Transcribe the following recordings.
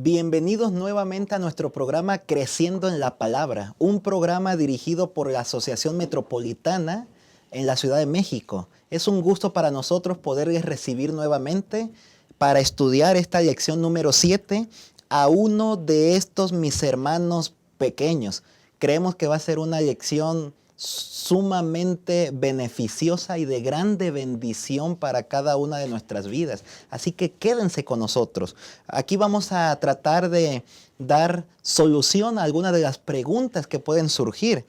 Bienvenidos nuevamente a nuestro programa Creciendo en la Palabra, un programa dirigido por la Asociación Metropolitana en la Ciudad de México. Es un gusto para nosotros poderles recibir nuevamente para estudiar esta lección número 7 a uno de estos mis hermanos pequeños. Creemos que va a ser una lección sumamente beneficiosa y de grande bendición para cada una de nuestras vidas. Así que quédense con nosotros. Aquí vamos a tratar de dar solución a algunas de las preguntas que pueden surgir.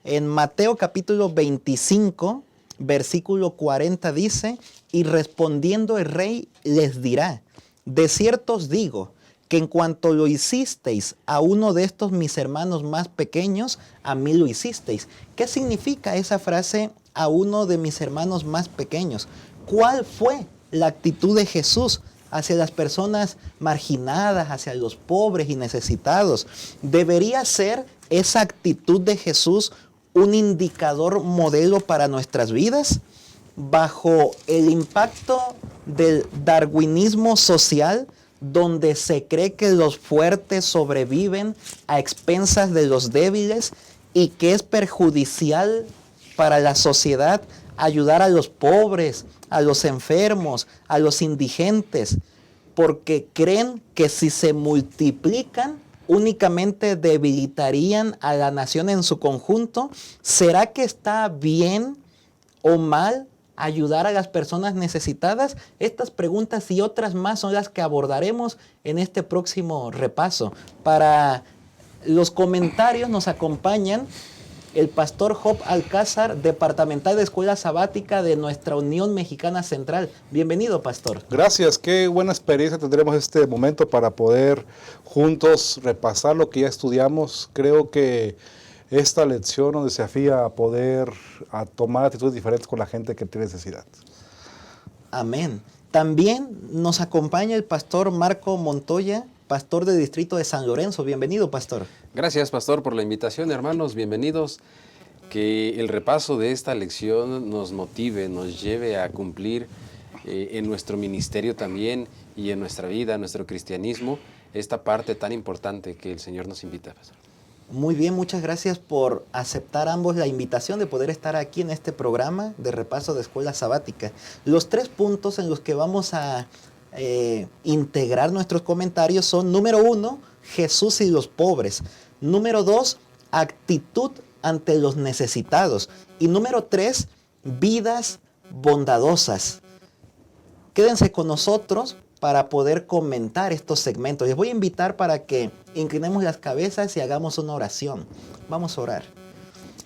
En Mateo capítulo 25, versículo 40 dice, y respondiendo el rey les dirá, de cierto os digo, que en cuanto lo hicisteis a uno de estos mis hermanos más pequeños, a mí lo hicisteis. ¿Qué significa esa frase, a uno de mis hermanos más pequeños? ¿Cuál fue la actitud de Jesús hacia las personas marginadas, hacia los pobres y necesitados? ¿Debería ser esa actitud de Jesús un indicador modelo para nuestras vidas? Bajo el impacto del darwinismo social, donde se cree que los fuertes sobreviven a expensas de los débiles y que es perjudicial para la sociedad ayudar a los pobres, a los enfermos, a los indigentes, porque creen que si se multiplican únicamente debilitarían a la nación en su conjunto. ¿Será que está bien o mal ayudar a las personas necesitadas? Estas preguntas y otras más son las que abordaremos en este próximo repaso. Para los comentarios nos acompañan el pastor Job Alcázar, departamental de Escuela Sabática de nuestra Unión Mexicana Central. Bienvenido, pastor. Gracias, qué buena experiencia tendremos este momento para poder juntos repasar lo que ya estudiamos. Creo que esta lección nos desafía a poder tomar actitudes diferentes con la gente que tiene necesidad. Amén. También nos acompaña el pastor Marco Montoya, pastor del distrito de San Lorenzo. Bienvenido, pastor. Gracias, pastor, por la invitación, hermanos. Bienvenidos. Que el repaso de esta lección nos motive, nos lleve a cumplir en nuestro ministerio también y en nuestra vida, en nuestro cristianismo, esta parte tan importante que el Señor nos invita, pastor. Muy bien, muchas gracias por aceptar ambos la invitación de poder estar aquí en este programa de repaso de Escuela Sabática. Los 3 puntos en los que vamos a integrar nuestros comentarios son: número 1, Jesús y los pobres; número 2, actitud ante los necesitados; y número 3, vidas bondadosas. Quédense con nosotros para poder comentar estos segmentos. Les voy a invitar para que inclinemos las cabezas y hagamos una oración. Vamos a orar.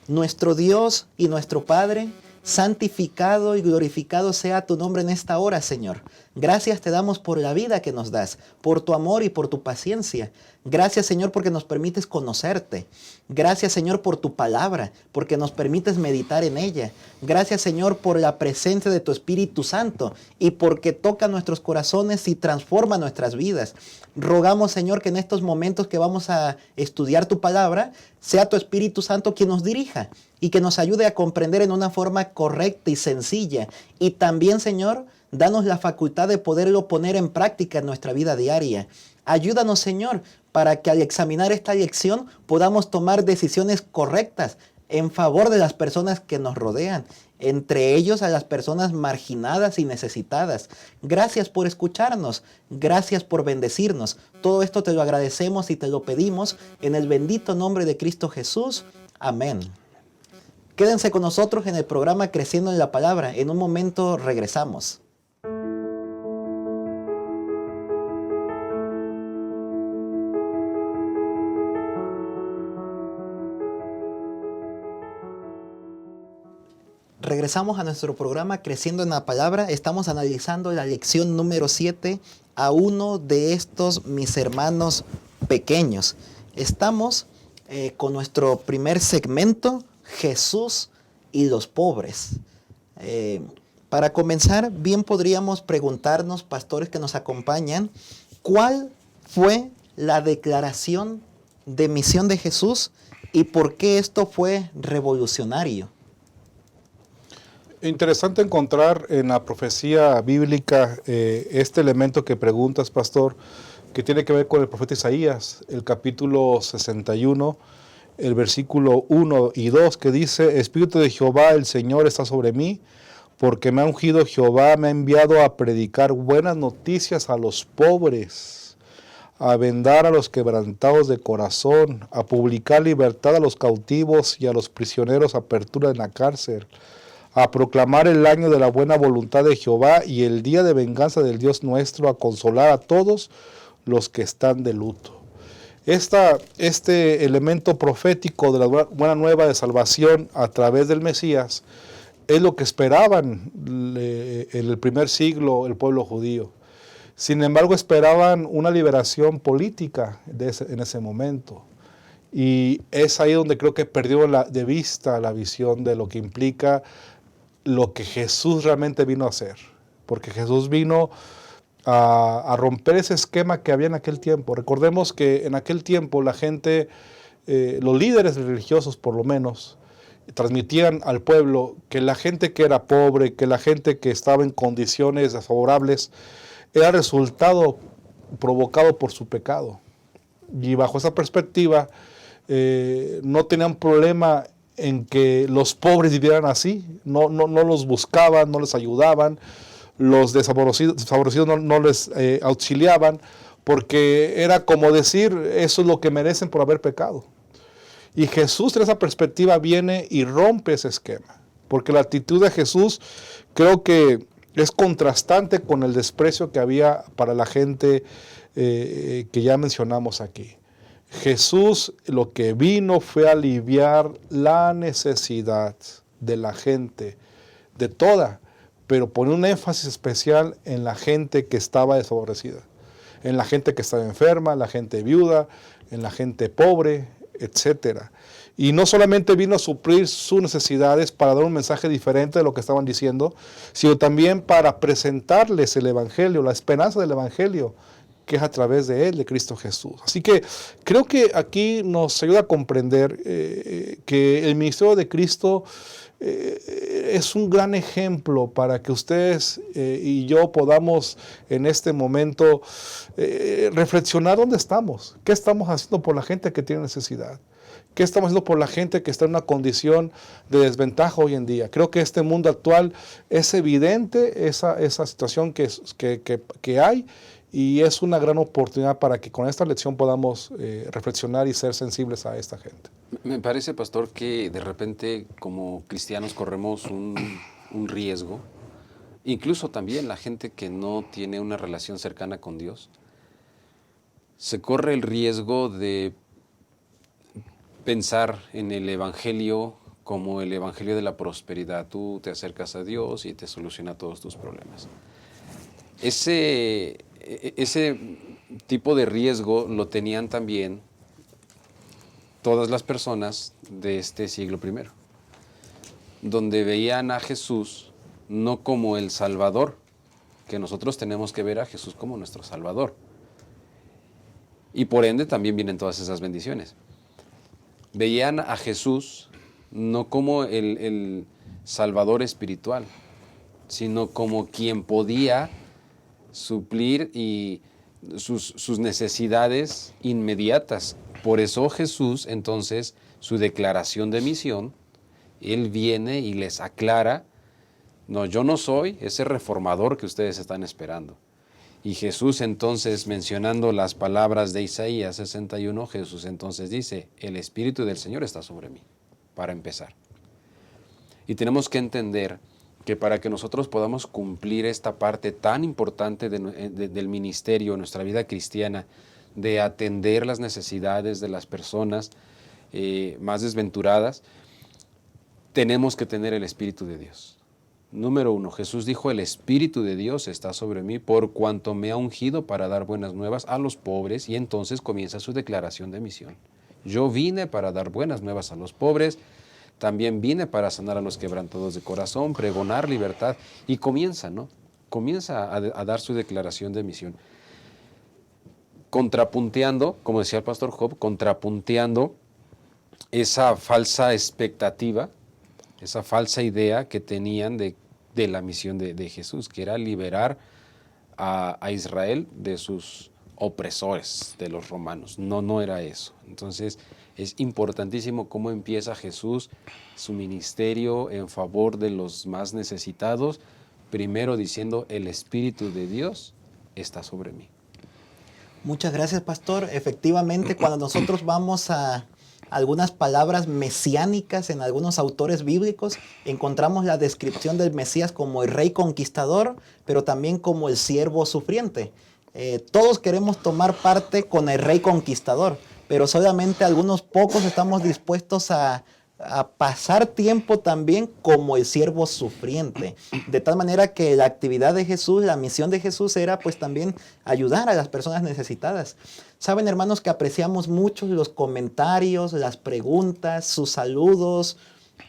Nuestro Dios y nuestro Padre, santificado y glorificado sea tu nombre en esta hora, Señor. Gracias te damos por la vida que nos das, por tu amor y por tu paciencia. Gracias, Señor, porque nos permites conocerte. Gracias, Señor, por tu palabra, porque nos permites meditar en ella. Gracias, Señor, por la presencia de tu Espíritu Santo y porque toca nuestros corazones y transforma nuestras vidas. Rogamos, Señor, que en estos momentos que vamos a estudiar tu palabra, sea tu Espíritu Santo quien nos dirija y que nos ayude a comprender en una forma correcta y sencilla. Y también, Señor, danos la facultad de poderlo poner en práctica en nuestra vida diaria. Ayúdanos, Señor, para que al examinar esta lección podamos tomar decisiones correctas en favor de las personas que nos rodean, entre ellos a las personas marginadas y necesitadas. Gracias por escucharnos, gracias por bendecirnos. Todo esto te lo agradecemos y te lo pedimos en el bendito nombre de Cristo Jesús. Amén. Quédense con nosotros en el programa Creciendo en la Palabra. En un momento regresamos. Regresamos a nuestro programa Creciendo en la Palabra. Estamos analizando la lección número 7 a uno de estos mis hermanos pequeños. Estamos con nuestro primer segmento, Jesús y los pobres. Para comenzar, bien podríamos preguntarnos, pastores que nos acompañan, ¿cuál fue la declaración de misión de Jesús y por qué esto fue revolucionario? Interesante encontrar en la profecía bíblica este elemento que preguntas, pastor, que tiene que ver con el profeta Isaías, el capítulo 61, el versículo 1 y 2, que dice: Espíritu de Jehová, el Señor, está sobre mí, porque me ha ungido Jehová, me ha enviado a predicar buenas noticias a los pobres, a vendar a los quebrantados de corazón, a publicar libertad a los cautivos y a los prisioneros, apertura en la cárcel, a proclamar el año de la buena voluntad de Jehová y el día de venganza del Dios nuestro, a consolar a todos los que están de luto. Este elemento profético de la buena nueva de salvación a través del Mesías es lo que esperaban en el primer siglo el pueblo judío. Sin embargo, esperaban una liberación política en ese momento. Y es ahí donde creo que perdió de vista la visión de lo que implica lo que Jesús realmente vino a hacer. Porque Jesús vino a romper ese esquema que había en aquel tiempo. Recordemos que en aquel tiempo la gente, los líderes religiosos por lo menos, transmitían al pueblo que la gente que era pobre, que la gente que estaba en condiciones desfavorables, era resultado provocado por su pecado. Y bajo esa perspectiva, no tenían problema en que los pobres vivieran así, no los buscaban, no les ayudaban, los desfavorecidos no les auxiliaban, porque era como decir, eso es lo que merecen por haber pecado. Y Jesús en esa perspectiva viene y rompe ese esquema, porque la actitud de Jesús creo que es contrastante con el desprecio que había para la gente que ya mencionamos aquí. Jesús lo que vino fue aliviar la necesidad de la gente, de toda, pero pone un énfasis especial en la gente que estaba desfavorecida, en la gente que estaba enferma, en la gente viuda, en la gente pobre, etcétera. Y no solamente vino a suplir sus necesidades para dar un mensaje diferente de lo que estaban diciendo, sino también para presentarles el Evangelio, la esperanza del Evangelio, que es a través de Él, de Cristo Jesús. Así que creo que aquí nos ayuda a comprender que el ministerio de Cristo es un gran ejemplo para que ustedes y yo podamos en este momento reflexionar dónde estamos, qué estamos haciendo por la gente que tiene necesidad. ¿Qué estamos haciendo por la gente que está en una condición de desventaja hoy en día? Creo que este mundo actual es evidente esa situación que hay, y es una gran oportunidad para que con esta lección podamos reflexionar y ser sensibles a esta gente. Me parece, pastor, que de repente como cristianos corremos un riesgo, incluso también la gente que no tiene una relación cercana con Dios, se corre el riesgo de pensar en el Evangelio como el Evangelio de la prosperidad. Tú te acercas a Dios y te soluciona todos tus problemas. Ese tipo de riesgo lo tenían también todas las personas de este siglo I, donde veían a Jesús no como el Salvador, que nosotros tenemos que ver a Jesús como nuestro Salvador. Y por ende también vienen todas esas bendiciones. Veían a Jesús no como el Salvador espiritual, sino como quien podía suplir sus necesidades inmediatas. Por eso Jesús, entonces, su declaración de misión, Él viene y les aclara: no, yo no soy ese reformador que ustedes están esperando. Y Jesús entonces, mencionando las palabras de Isaías 61, Jesús entonces dice: el Espíritu del Señor está sobre mí, para empezar. Y tenemos que entender que para que nosotros podamos cumplir esta parte tan importante del ministerio, nuestra vida cristiana, de atender las necesidades de las personas más desventuradas, tenemos que tener el Espíritu de Dios. Número 1, Jesús dijo: el Espíritu de Dios está sobre mí por cuanto me ha ungido para dar buenas nuevas a los pobres, y entonces comienza su declaración de misión. Yo vine para dar buenas nuevas a los pobres, también vine para sanar a los quebrantados de corazón, pregonar libertad, y comienza, ¿no? Comienza a dar su declaración de misión. Contrapunteando, como decía el pastor Job, contrapunteando esa falsa expectativa, esa falsa idea que tenían de la misión de Jesús, que era liberar a Israel de sus opresores de los romanos. No, no era eso. Entonces es importantísimo cómo empieza Jesús su ministerio en favor de los más necesitados, primero diciendo, el Espíritu de Dios está sobre mí. Muchas gracias, pastor. Efectivamente, cuando nosotros vamos a algunas palabras mesiánicas en algunos autores bíblicos, encontramos la descripción del Mesías como el rey conquistador, pero también como el siervo sufriente. Todos queremos tomar parte con el rey conquistador, pero solamente algunos pocos estamos dispuestos a pasar tiempo también como el siervo sufriente. De tal manera que la actividad de Jesús, la misión de Jesús era pues también ayudar a las personas necesitadas. Saben, hermanos, que apreciamos mucho los comentarios, las preguntas, sus saludos,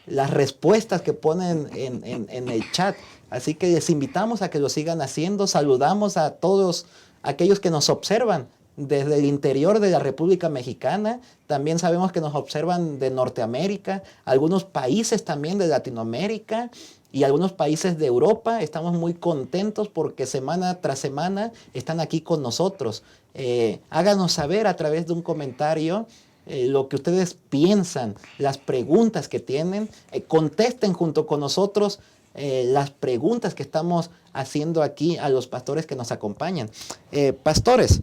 las respuestas que ponen en el chat. Así que les invitamos a que lo sigan haciendo. Saludamos a todos aquellos que nos observan desde el interior de la República Mexicana. También sabemos que nos observan de Norteamérica, algunos países también de Latinoamérica y algunos países de Europa. Estamos muy contentos porque semana tras semana están aquí con nosotros. Háganos saber a través de un comentario lo que ustedes piensan, las preguntas que tienen. Contesten junto con nosotros las preguntas que estamos haciendo aquí a los pastores que nos acompañan. Pastores,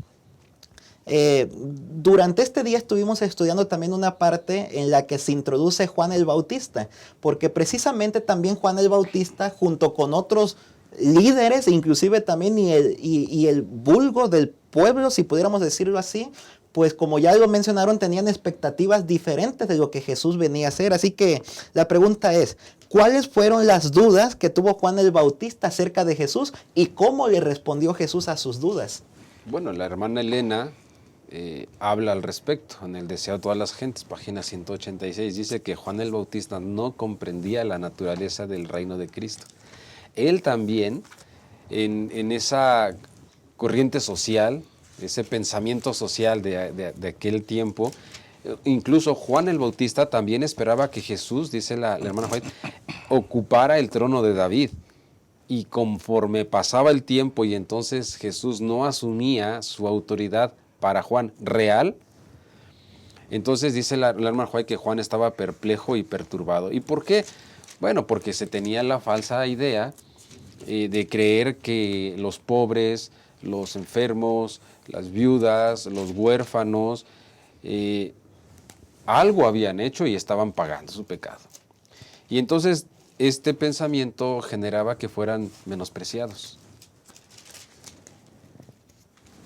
durante este día estuvimos estudiando también una parte en la que se introduce Juan el Bautista, porque precisamente también Juan el Bautista, junto con otros líderes, inclusive también y el vulgo del pueblo, si pudiéramos decirlo así, pues como ya lo mencionaron, tenían expectativas diferentes de lo que Jesús venía a hacer. Así que la pregunta es, ¿cuáles fueron las dudas que tuvo Juan el Bautista acerca de Jesús y cómo le respondió Jesús a sus dudas? Bueno, la hermana Elena habla al respecto en el Deseo de todas las gentes, página 186, dice que Juan el Bautista no comprendía la naturaleza del reino de Cristo. Él también, en esa corriente social, ese pensamiento social de aquel tiempo, incluso Juan el Bautista también esperaba que Jesús, dice la hermana White, ocupara el trono de David. Y conforme pasaba el tiempo y entonces Jesús no asumía su autoridad para Juan real, entonces dice la hermana White que Juan estaba perplejo y perturbado. ¿Y por qué? Bueno, porque se tenía la falsa idea de creer que los pobres, los enfermos, las viudas, los huérfanos, algo habían hecho y estaban pagando su pecado. Y entonces este pensamiento generaba que fueran menospreciados.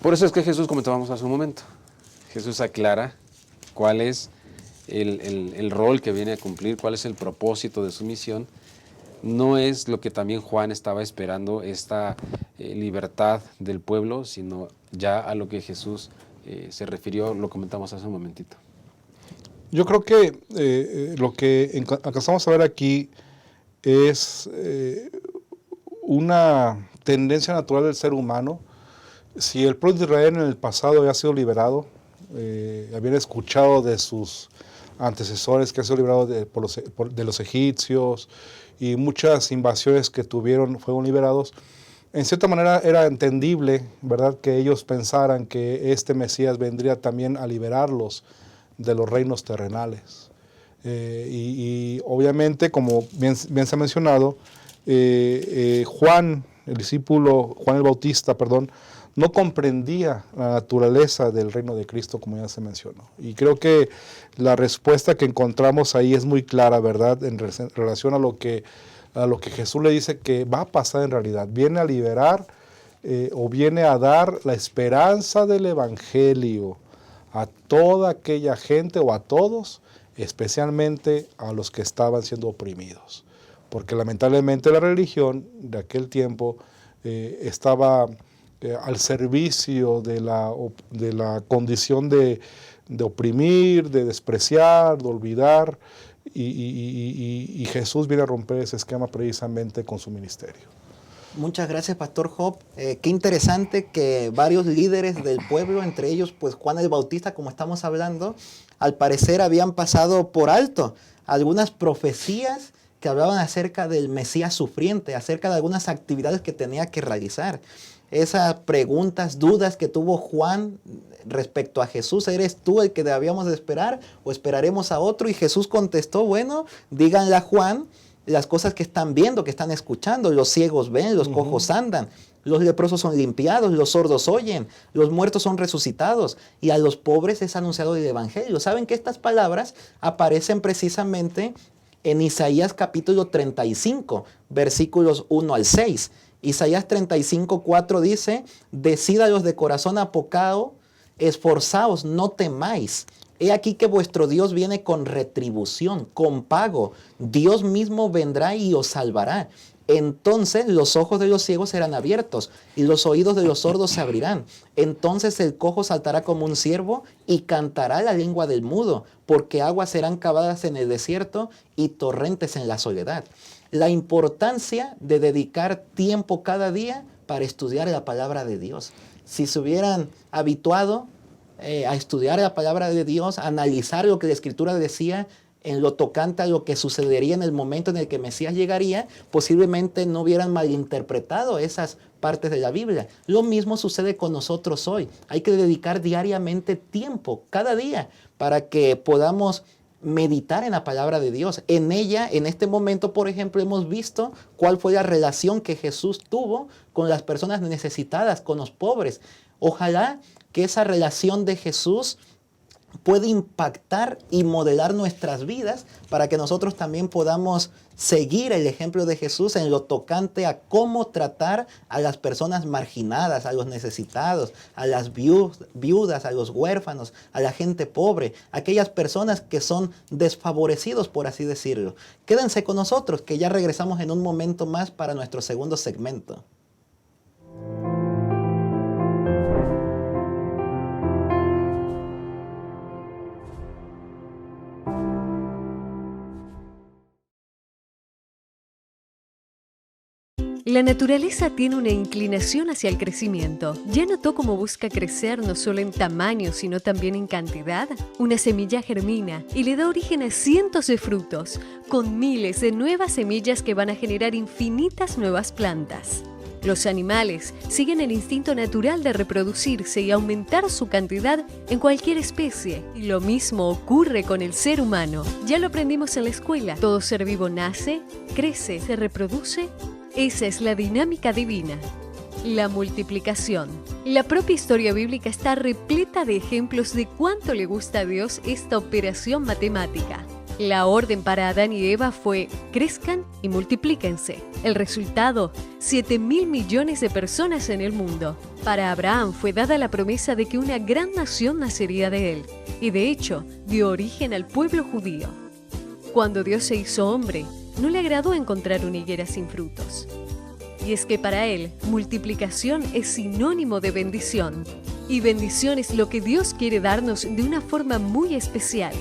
Por eso es que Jesús, comentábamos hace un momento, Jesús aclara cuál es el rol que viene a cumplir, cuál es el propósito de su misión. No es lo que también Juan estaba esperando, esta libertad del pueblo, sino ya a lo que Jesús se refirió, lo comentamos hace un momentito. Yo creo que lo que alcanzamos a ver aquí es una tendencia natural del ser humano. Si el pueblo de Israel en el pasado había sido liberado, habían escuchado de sus antecesores que han sido liberados de los egipcios y muchas invasiones que tuvieron fueron liberados, en cierta manera era entendible, ¿verdad?, que ellos pensaran que este Mesías vendría también a liberarlos de los reinos terrenales. Y obviamente, como bien se ha mencionado, Juan, el discípulo, Juan el Bautista, no comprendía la naturaleza del reino de Cristo, como ya se mencionó. Y creo que la respuesta que encontramos ahí es muy clara, ¿verdad?, en relación a lo que Jesús le dice que va a pasar en realidad. Viene a liberar o viene a dar la esperanza del Evangelio a toda aquella gente o a todos, especialmente a los que estaban siendo oprimidos. Porque lamentablemente la religión de aquel tiempo estaba al servicio de la condición de oprimir, de despreciar, de olvidar, y Jesús viene a romper ese esquema precisamente con su ministerio. Muchas gracias, Pastor Job. Qué interesante que varios líderes del pueblo, entre ellos pues Juan el Bautista, como estamos hablando, al parecer habían pasado por alto algunas profecías que hablaban acerca del Mesías sufriente, acerca de algunas actividades que tenía que realizar. Esas preguntas, dudas que tuvo Juan respecto a Jesús, ¿eres tú el que debíamos de esperar o esperaremos a otro? Y Jesús contestó, bueno, díganle a Juan las cosas que están viendo, que están escuchando. Los ciegos ven, los cojos andan, los leprosos son limpiados, los sordos oyen, los muertos son resucitados y a los pobres es anunciado el evangelio. ¿Saben que estas palabras aparecen precisamente en Isaías capítulo 35, versículos 1 al 6? Isaías 35, 4 dice, decid a los de corazón apocado, esforzaos, no temáis. He aquí que vuestro Dios viene con retribución, con pago. Dios mismo vendrá y os salvará. Entonces los ojos de los ciegos serán abiertos y los oídos de los sordos se abrirán. Entonces el cojo saltará como un ciervo y cantará la lengua del mudo, porque aguas serán cavadas en el desierto y torrentes en la soledad. La importancia de dedicar tiempo cada día para estudiar la palabra de Dios. Si se hubieran habituado a estudiar la palabra de Dios, a analizar lo que la Escritura decía en lo tocante a lo que sucedería en el momento en el que Mesías llegaría, posiblemente no hubieran malinterpretado esas partes de la Biblia. Lo mismo sucede con nosotros hoy. Hay que dedicar diariamente tiempo, cada día, para que podamos meditar en la palabra de Dios. En ella, en este momento, por ejemplo, hemos visto cuál fue la relación que Jesús tuvo con las personas necesitadas, con los pobres. Ojalá que esa relación de Jesús puede impactar y modelar nuestras vidas para que nosotros también podamos seguir el ejemplo de Jesús en lo tocante a cómo tratar a las personas marginadas, a los necesitados, a las viudas, a los huérfanos, a la gente pobre, aquellas personas que son desfavorecidos, por así decirlo. Quédense con nosotros, que ya regresamos en un momento más para nuestro segundo segmento. La naturaleza tiene una inclinación hacia el crecimiento. ¿Ya notó cómo busca crecer no solo en tamaño, sino también en cantidad? Una semilla germina y le da origen a cientos de frutos, con miles de nuevas semillas que van a generar infinitas nuevas plantas. Los animales siguen el instinto natural de reproducirse y aumentar su cantidad en cualquier especie. Y lo mismo ocurre con el ser humano. Ya lo aprendimos en la escuela. Todo ser vivo nace, crece, se reproduce. Esa es la dinámica divina. La multiplicación. La propia historia bíblica está repleta de ejemplos de cuánto le gusta a Dios esta operación matemática. La orden para Adán y Eva fue: crezcan y multiplíquense. El resultado: 7.000 millones de personas en el mundo. Para Abraham fue dada la promesa de que una gran nación nacería de él, y de hecho dio origen al pueblo judío. Cuando Dios se hizo hombre, no le agradó encontrar una higuera sin frutos. Y es que para él, multiplicación es sinónimo de bendición. Y bendición es lo que Dios quiere darnos de una forma muy especial.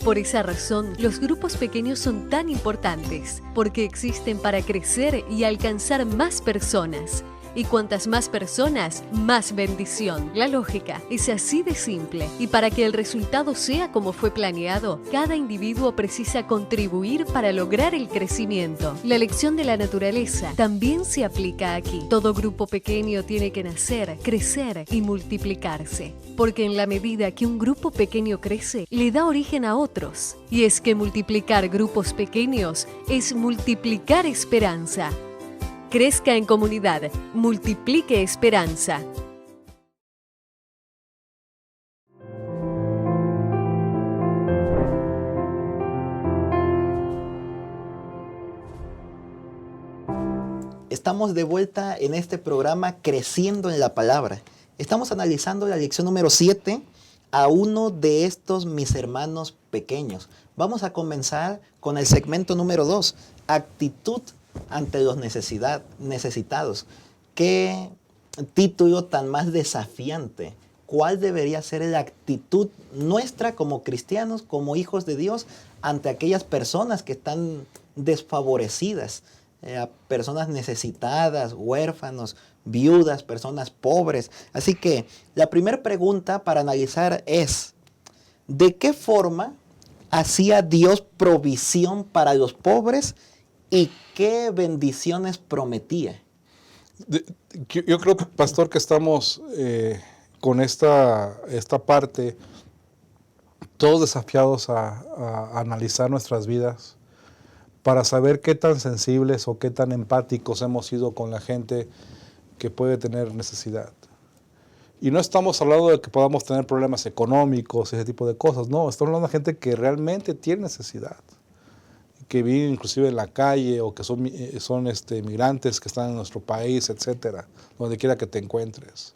Por esa razón, los grupos pequeños son tan importantes, porque existen para crecer y alcanzar más personas. Y cuantas más personas, más bendición. La lógica es así de simple. Y para que el resultado sea como fue planeado, cada individuo precisa contribuir para lograr el crecimiento. La lección de la naturaleza también se aplica aquí. Todo grupo pequeño tiene que nacer, crecer y multiplicarse. Porque en la medida que un grupo pequeño crece, le da origen a otros. Y es que multiplicar grupos pequeños es multiplicar esperanza. Crezca en comunidad, multiplique esperanza. Estamos de vuelta en este programa Creciendo en la Palabra. Estamos analizando la lección número 7 a uno de estos mis hermanos pequeños. Vamos a comenzar con el segmento número 2, actitud ante los necesitados. Qué título tan más desafiante. ¿Cuál debería ser la actitud nuestra como cristianos, como hijos de Dios, ante aquellas personas que están desfavorecidas? Personas necesitadas, huérfanos, viudas, personas pobres. Así que la primera pregunta para analizar es: ¿de qué forma hacía Dios provisión para los pobres ¿Y qué bendiciones prometía? Yo creo, pastor, que estamos con esta parte, todos desafiados a analizar nuestras vidas para saber qué tan sensibles o qué tan empáticos hemos sido con la gente que puede tener necesidad. Y no estamos hablando de que podamos tener problemas económicos, ese tipo de cosas, no, estamos hablando de gente que realmente tiene necesidad, que viven inclusive en la calle o que son migrantes que están en nuestro país, etcétera, donde quiera que te encuentres.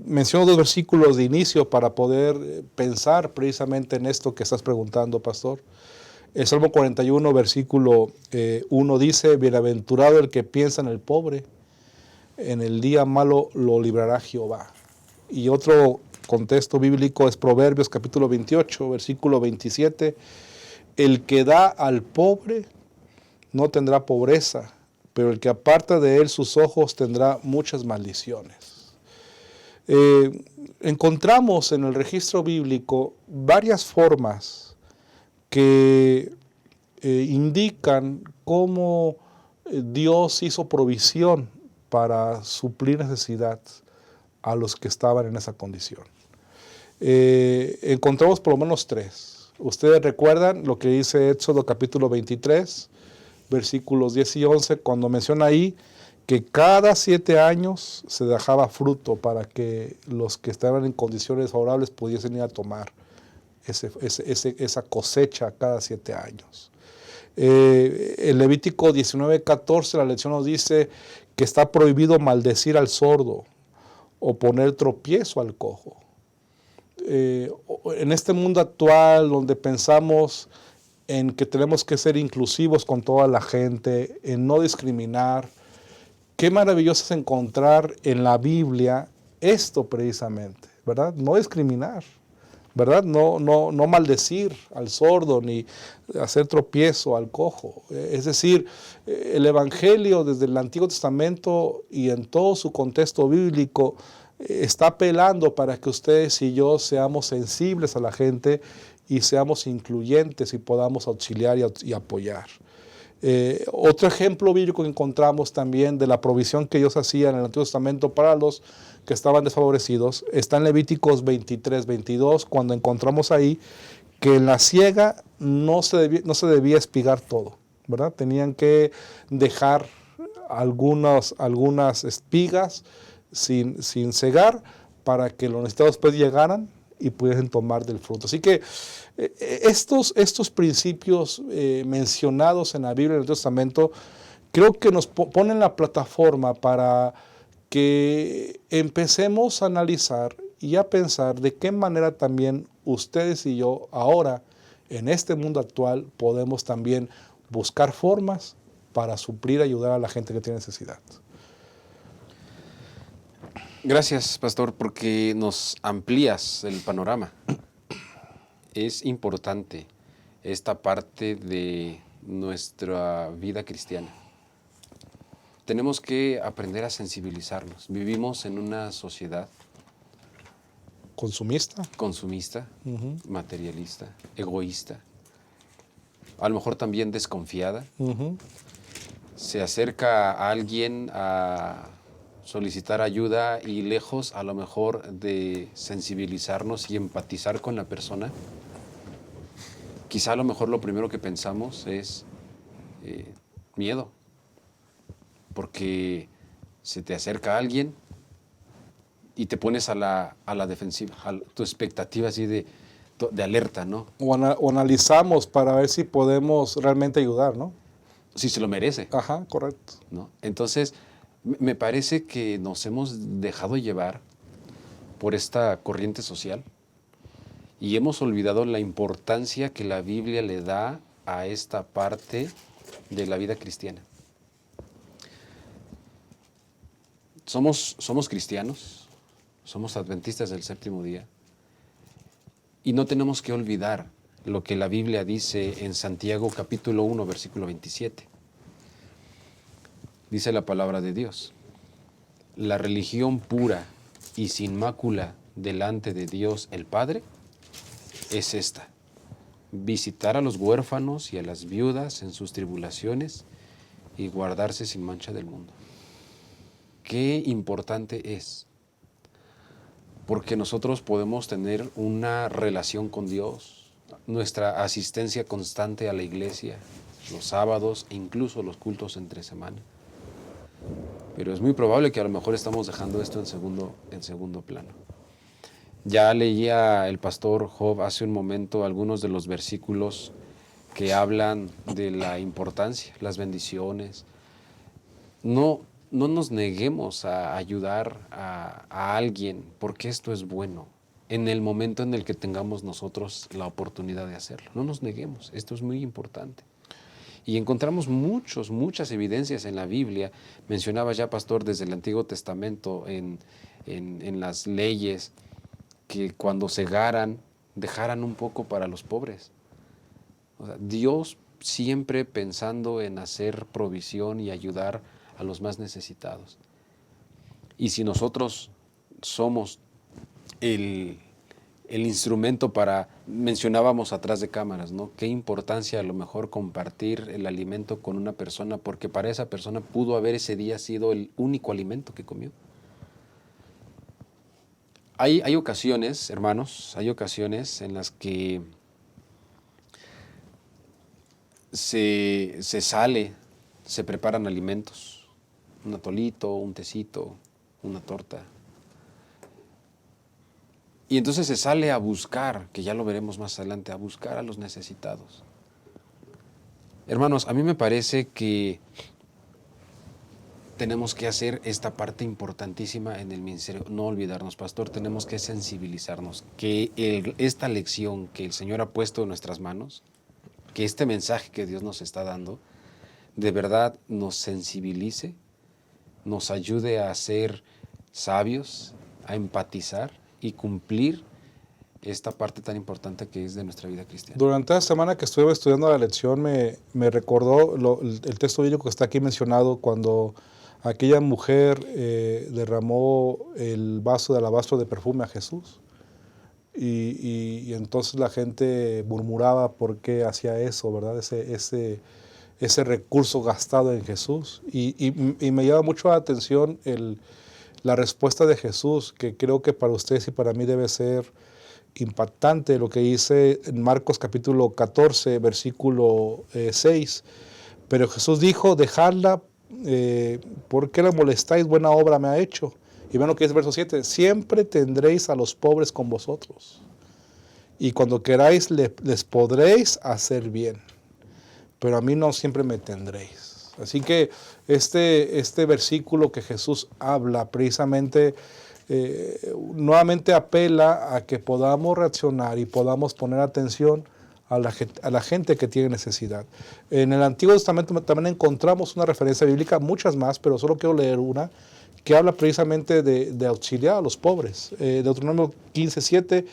Menciono 2 versículos de inicio para poder pensar precisamente en esto que estás preguntando, pastor. El Salmo 41, versículo 1 dice, bienaventurado el que piensa en el pobre, en el día malo lo librará Jehová. Y otro contexto bíblico es Proverbios capítulo 28, versículo 27, el que da al pobre no tendrá pobreza, pero el que aparta de él sus ojos tendrá muchas maldiciones. Encontramos en el registro bíblico varias formas que indican cómo Dios hizo provisión para suplir necesidad a los que estaban en esa condición. Encontramos por lo menos 3. Ustedes recuerdan lo que dice Éxodo capítulo 23, versículos 10 y 11, cuando menciona ahí que cada 7 años se dejaba fruto para que los que estaban en condiciones favorables pudiesen ir a tomar esa cosecha cada 7 años. En Levítico 19:14 la lección nos dice que está prohibido maldecir al sordo o poner tropiezo al cojo. En este mundo actual donde pensamos en que tenemos que ser inclusivos con toda la gente, en no discriminar, qué maravilloso es encontrar en la Biblia esto precisamente, ¿verdad? No discriminar, ¿verdad? No maldecir al sordo ni hacer tropiezo al cojo. Es decir, el Evangelio desde el Antiguo Testamento y en todo su contexto bíblico está apelando para que ustedes y yo seamos sensibles a la gente y seamos incluyentes y podamos auxiliar y apoyar. Otro ejemplo bíblico que encontramos también de la provisión que Dios hacía en el Antiguo Testamento para los que estaban desfavorecidos está en Levíticos 23-22, cuando encontramos ahí que en la siega no se debía espigar todo, ¿verdad? Tenían que dejar algunas espigas sin cegar para que los necesitados después llegaran y pudiesen tomar del fruto. Así que estos principios mencionados en la Biblia, en el Antiguo Testamento, creo que nos ponen la plataforma para que empecemos a analizar y a pensar de qué manera también ustedes y yo ahora, en este mundo actual, podemos también buscar formas para suplir, ayudar a la gente que tiene necesidad. Gracias, pastor, porque nos amplías el panorama. Es importante esta parte de nuestra vida cristiana. Tenemos que aprender a sensibilizarnos. Vivimos en una sociedad consumista, materialista, egoísta, a lo mejor también desconfiada. Se acerca a alguien a solicitar ayuda y lejos a lo mejor de sensibilizarnos y empatizar con la persona, quizá a lo mejor lo primero que pensamos es miedo, porque se te acerca alguien y te pones a la defensiva, tu expectativa así de alerta, ¿no? O analizamos para ver si podemos realmente ayudar, ¿no? Si se lo merece. Ajá, correcto. ¿No? Entonces, me parece que nos hemos dejado llevar por esta corriente social y hemos olvidado la importancia que la Biblia le da a esta parte de la vida cristiana. Somos cristianos, somos adventistas del séptimo día y no tenemos que olvidar lo que la Biblia dice en Santiago capítulo 1, versículo 27. Dice la palabra de Dios: la religión pura y sin mácula delante de Dios el Padre es esta: visitar a los huérfanos y a las viudas en sus tribulaciones y guardarse sin mancha del mundo. Qué importante es, porque nosotros podemos tener una relación con Dios, nuestra asistencia constante a la iglesia, los sábados e incluso los cultos entre semana. Pero es muy probable que a lo mejor estamos dejando esto en segundo plano. Ya leía el pastor Job hace un momento algunos de los versículos que hablan de la importancia, las bendiciones. No nos neguemos a ayudar a alguien, porque esto es bueno, en el momento en el que tengamos nosotros la oportunidad de hacerlo. No nos neguemos, esto es muy importante. Y encontramos muchas evidencias en la Biblia. Mencionaba ya, pastor, desde el Antiguo Testamento, en las leyes, que cuando segaran, dejaran un poco para los pobres. O sea, Dios siempre pensando en hacer provisión y ayudar a los más necesitados. Y si nosotros somos el instrumento para, mencionábamos atrás de cámaras, ¿no? Qué importancia a lo mejor compartir el alimento con una persona, porque para esa persona pudo haber ese día sido el único alimento que comió. Hay ocasiones, hermanos, hay ocasiones en las que se sale, se preparan alimentos, un atolito, un tecito, una torta. Y entonces se sale a buscar, que ya lo veremos más adelante, a buscar a los necesitados. Hermanos, a mí me parece que tenemos que hacer esta parte importantísima en el ministerio. No olvidarnos, pastor, tenemos que sensibilizarnos, que esta lección que el Señor ha puesto en nuestras manos, que este mensaje que Dios nos está dando, de verdad nos sensibilice, nos ayude a ser sabios, a empatizar y cumplir esta parte tan importante que es de nuestra vida cristiana. Durante la semana que estuve estudiando la lección me recordó el texto bíblico que está aquí mencionado, cuando aquella mujer derramó el vaso de alabastro de perfume a Jesús. Y entonces la gente murmuraba por qué hacía eso, ¿verdad? Ese recurso gastado en Jesús. Y me llama mucho la atención la respuesta de Jesús, que creo que para ustedes y para mí debe ser impactante, lo que dice en Marcos capítulo 14, versículo 6. Pero Jesús dijo, dejadla, ¿por qué la molestáis? Buena obra me ha hecho. Y vean lo que dice el verso 7, siempre tendréis a los pobres con vosotros, y cuando queráis les podréis hacer bien, pero a mí no siempre me tendréis. Así que este versículo que Jesús habla precisamente nuevamente apela a que podamos reaccionar y podamos poner atención a la gente que tiene necesidad. En el Antiguo Testamento también encontramos una referencia bíblica, muchas más, pero solo quiero leer una, que habla precisamente de auxiliar a los pobres. Deuteronomio 15:7,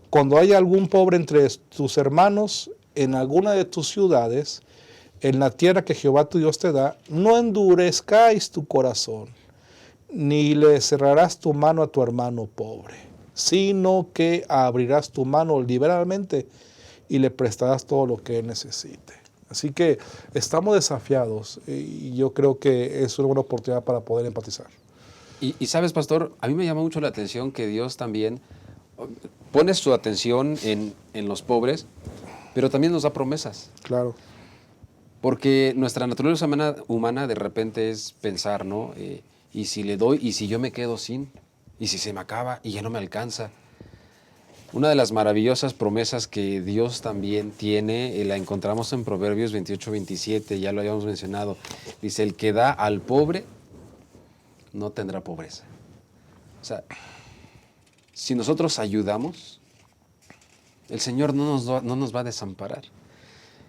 cuando haya algún pobre entre tus hermanos en alguna de tus ciudades, en la tierra que Jehová tu Dios te da, no endurezcáis tu corazón, ni le cerrarás tu mano a tu hermano pobre, sino que abrirás tu mano liberalmente y le prestarás todo lo que él necesite. Así que estamos desafiados y yo creo que es una buena oportunidad para poder empatizar. Y sabes, pastor, a mí me llama mucho la atención que Dios también pone su atención en los pobres, pero también nos da promesas. Claro. Porque nuestra naturaleza humana de repente es pensar, ¿no? Y si le doy, y si yo me quedo sin, y si se me acaba y ya no me alcanza. Una de las maravillosas promesas que Dios también tiene, la encontramos en Proverbios 28-27, ya lo habíamos mencionado. Dice, el que da al pobre no tendrá pobreza. O sea, si nosotros ayudamos, el Señor no nos va a desamparar.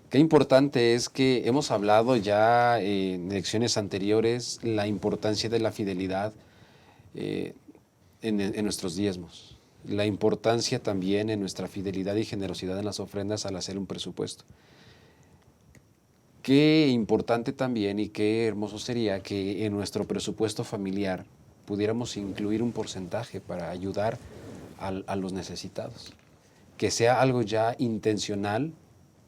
Qué importante es que hemos hablado ya en lecciones anteriores la importancia de la fidelidad en nuestros diezmos. La importancia también en nuestra fidelidad y generosidad en las ofrendas al hacer un presupuesto. Qué importante también y qué hermoso sería que en nuestro presupuesto familiar pudiéramos incluir un porcentaje para ayudar a los necesitados. Que sea algo ya intencional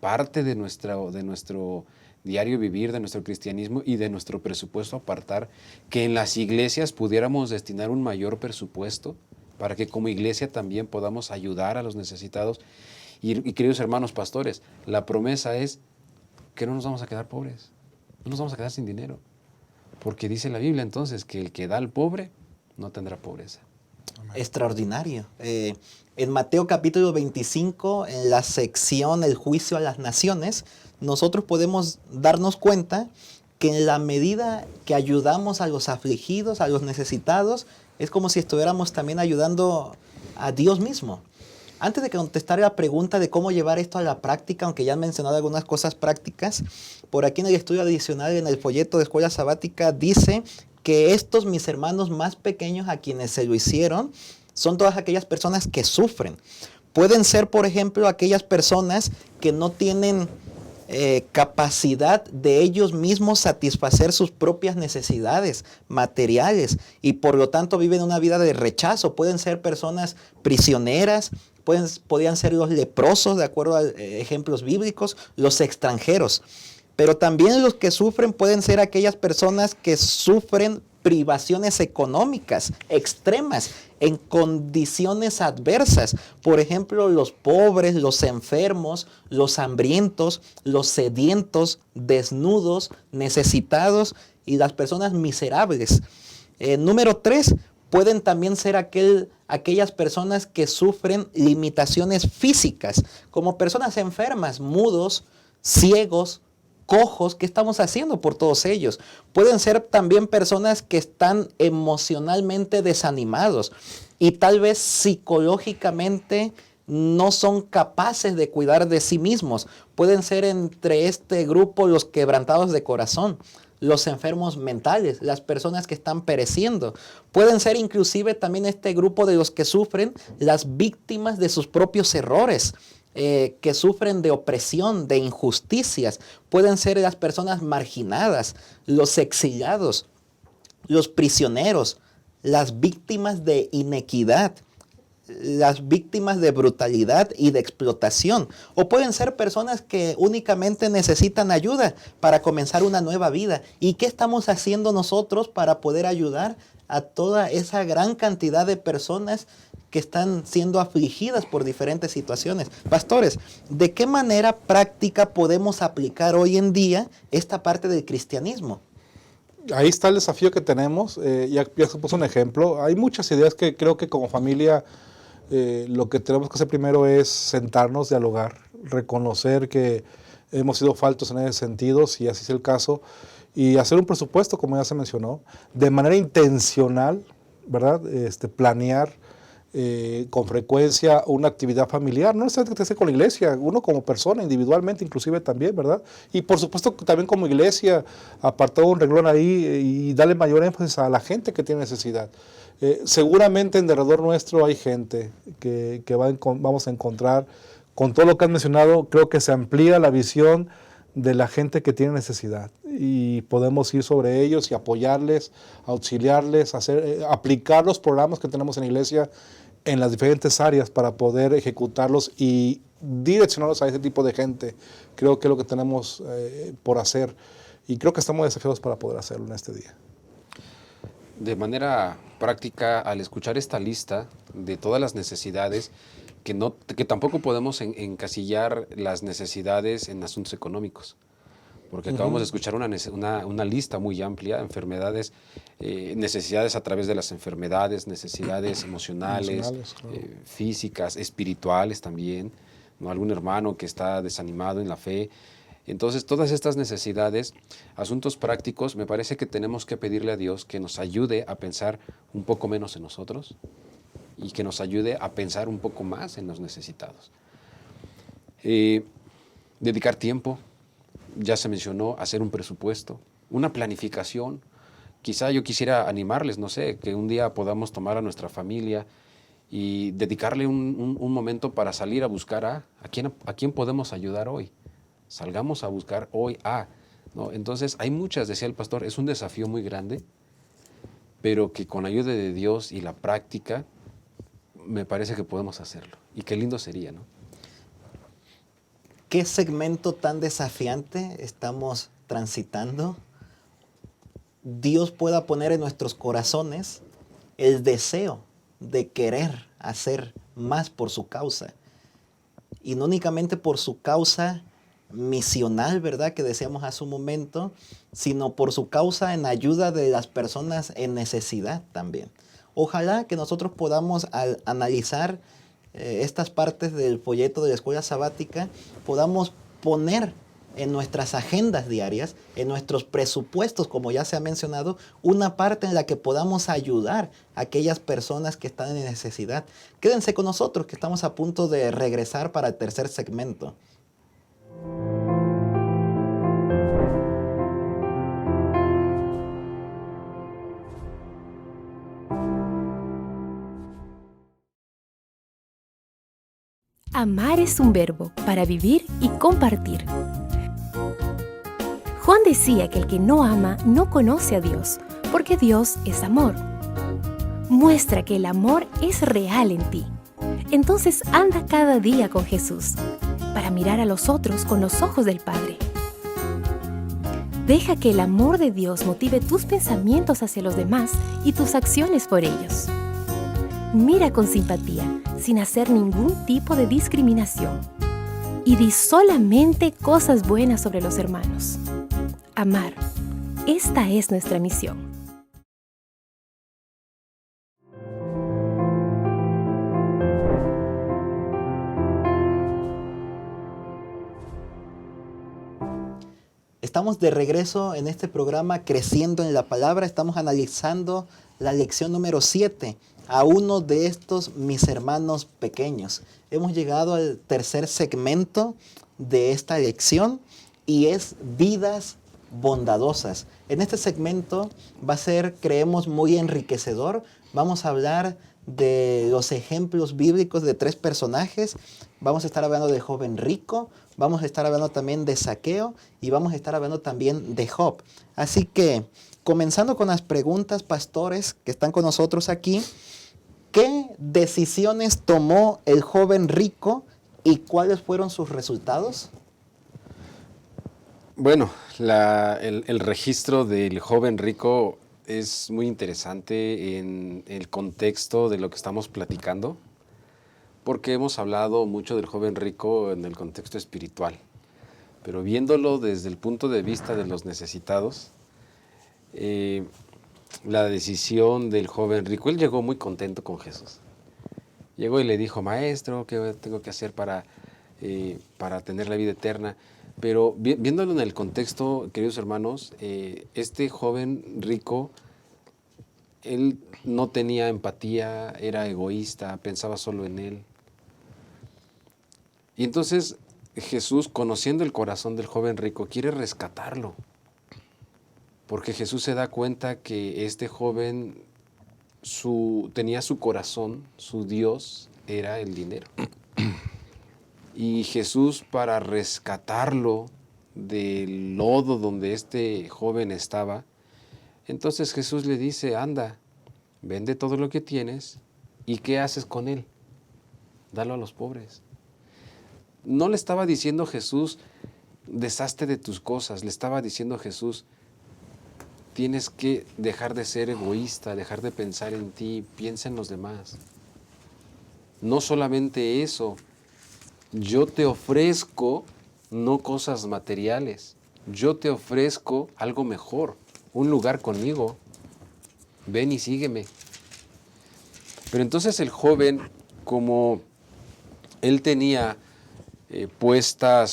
parte de nuestro diario vivir, de nuestro cristianismo y de nuestro presupuesto apartar, que en las iglesias pudiéramos destinar un mayor presupuesto para que como iglesia también podamos ayudar a los necesitados. Y queridos hermanos pastores, la promesa es que no nos vamos a quedar pobres, no nos vamos a quedar sin dinero, porque dice la Biblia entonces que el que da al pobre no tendrá pobreza. Extraordinario. En Mateo capítulo 25, en la sección El juicio a las naciones, nosotros podemos darnos cuenta que en la medida que ayudamos a los afligidos, a los necesitados, es como si estuviéramos también ayudando a Dios mismo. Antes de contestar la pregunta de cómo llevar esto a la práctica, aunque ya han mencionado algunas cosas prácticas, por aquí en el estudio adicional, en el folleto de Escuela Sabática, dice que estos mis hermanos más pequeños a quienes se lo hicieron son todas aquellas personas que sufren. Pueden ser, por ejemplo, aquellas personas que no tienen capacidad de ellos mismos satisfacer sus propias necesidades materiales y por lo tanto viven una vida de rechazo. Pueden ser personas prisioneras, podían ser los leprosos, de acuerdo a ejemplos bíblicos, los extranjeros. Pero también los que sufren pueden ser aquellas personas que sufren privaciones económicas extremas en condiciones adversas. Por ejemplo, los pobres, los enfermos, los hambrientos, los sedientos, desnudos, necesitados y las personas miserables. Número 3, pueden también ser aquellas personas que sufren limitaciones físicas, como personas enfermas, mudos, ciegos, cojos. ¿Qué estamos haciendo por todos ellos? Pueden ser también personas que están emocionalmente desanimados y tal vez psicológicamente no son capaces de cuidar de sí mismos. Pueden ser entre este grupo los quebrantados de corazón, los enfermos mentales, las personas que están pereciendo. Pueden ser inclusive también este grupo de los que sufren las víctimas de sus propios errores. Que sufren de opresión, de injusticias. Pueden ser las personas marginadas, los exiliados, los prisioneros, las víctimas de inequidad, las víctimas de brutalidad y de explotación. O pueden ser personas que únicamente necesitan ayuda para comenzar una nueva vida. ¿Y qué estamos haciendo nosotros para poder ayudar a toda esa gran cantidad de personas que están siendo afligidas por diferentes situaciones? Pastores, ¿de qué manera práctica podemos aplicar hoy en día esta parte del cristianismo? Ahí está el desafío que tenemos. Ya se puso un ejemplo. Hay muchas ideas que creo que como familia lo que tenemos que hacer primero es sentarnos, dialogar, reconocer que hemos sido faltos en ese sentido, si así es el caso, y hacer un presupuesto, como ya se mencionó, de manera intencional, ¿verdad? Planear con frecuencia una actividad familiar, no necesariamente que esté con la iglesia, uno como persona, individualmente inclusive también, ¿verdad? Y por supuesto también como iglesia, apartar un renglón ahí y darle mayor énfasis a la gente que tiene necesidad. Seguramente en derredor nuestro hay gente que vamos a encontrar, con todo lo que has mencionado, creo que se amplía la visión de la gente que tiene necesidad y podemos ir sobre ellos y apoyarles, auxiliarles, aplicar los programas que tenemos en la iglesia en las diferentes áreas para poder ejecutarlos y direccionarlos a ese tipo de gente. Creo que es lo que tenemos por hacer y creo que estamos desafiados para poder hacerlo en este día. De manera práctica, al escuchar esta lista de todas las necesidades, que tampoco podemos encasillar las necesidades en asuntos económicos, porque acabamos de escuchar una lista muy amplia, enfermedades, necesidades a través de las enfermedades, necesidades emocionales, claro. físicas, espirituales también, ¿no? Algún hermano que está desanimado en la fe. Entonces, todas estas necesidades, asuntos prácticos, me parece que tenemos que pedirle a Dios que nos ayude a pensar un poco menos en nosotros y que nos ayude a pensar un poco más en los necesitados. Dedicar tiempo, ya se mencionó, hacer un presupuesto, una planificación. Quizá yo quisiera animarles, no sé, que un día podamos tomar a nuestra familia y dedicarle un momento para salir a buscar a quién podemos ayudar hoy. Salgamos a buscar hoy ¿no? Entonces, hay muchas, decía el pastor, es un desafío muy grande, pero que con ayuda de Dios y la práctica, me parece que podemos hacerlo. Y qué lindo sería, ¿no? ¿Qué segmento tan desafiante estamos transitando? Dios pueda poner en nuestros corazones el deseo de querer hacer más por su causa. Y no únicamente por su causa misional, ¿verdad? Que decíamos hace un momento, sino por su causa en ayuda de las personas en necesidad también. Ojalá que nosotros podamos, al analizar estas partes del folleto de la escuela sabática, podamos poner en nuestras agendas diarias, en nuestros presupuestos, como ya se ha mencionado, una parte en la que podamos ayudar a aquellas personas que están en necesidad. Quédense con nosotros, que estamos a punto de regresar para el tercer segmento. Amar es un verbo para vivir y compartir. Juan decía que el que no ama no conoce a Dios, porque Dios es amor. Muestra que el amor es real en ti. Entonces anda cada día con Jesús, para mirar a los otros con los ojos del Padre. Deja que el amor de Dios motive tus pensamientos hacia los demás y tus acciones por ellos. Mira con simpatía, sin hacer ningún tipo de discriminación. Y di solamente cosas buenas sobre los hermanos. Amar. Esta es nuestra misión. Estamos de regreso en este programa Creciendo en la Palabra. Estamos analizando la lección número 7, a uno de estos mis hermanos pequeños. Hemos llegado al tercer segmento de esta lección y es vidas bondadosas. En este segmento va a ser, creemos, muy enriquecedor. Vamos a hablar de los ejemplos bíblicos de 3 personajes. Vamos a estar hablando del joven rico, vamos a estar hablando también de Zaqueo y vamos a estar hablando también de Job. Así que, comenzando con las preguntas, pastores que están con nosotros aquí, ¿qué decisiones tomó el joven rico y cuáles fueron sus resultados? Bueno, el registro del joven rico es muy interesante en el contexto de lo que estamos platicando, porque hemos hablado mucho del joven rico en el contexto espiritual, pero viéndolo desde el punto de vista de los necesitados, la decisión del joven rico, él llegó muy contento con Jesús. Llegó y le dijo: Maestro, ¿qué tengo que hacer para tener la vida eterna? Pero viéndolo en el contexto, queridos hermanos, este joven rico, él no tenía empatía, era egoísta, pensaba solo en él. Y entonces Jesús, conociendo el corazón del joven rico, quiere rescatarlo. Porque Jesús se da cuenta que este joven tenía su corazón, su Dios era el dinero. Y Jesús, para rescatarlo del lodo donde este joven estaba, entonces Jesús le dice: anda, vende todo lo que tienes y ¿qué haces con él? Dalo a los pobres. No le estaba diciendo Jesús: deshazte de tus cosas. Le estaba diciendo Jesús: tienes que dejar de ser egoísta, dejar de pensar en ti, piensa en los demás. No solamente eso, yo te ofrezco no cosas materiales, yo te ofrezco algo mejor, un lugar conmigo. Ven y sígueme. Pero entonces el joven, como él tenía puesta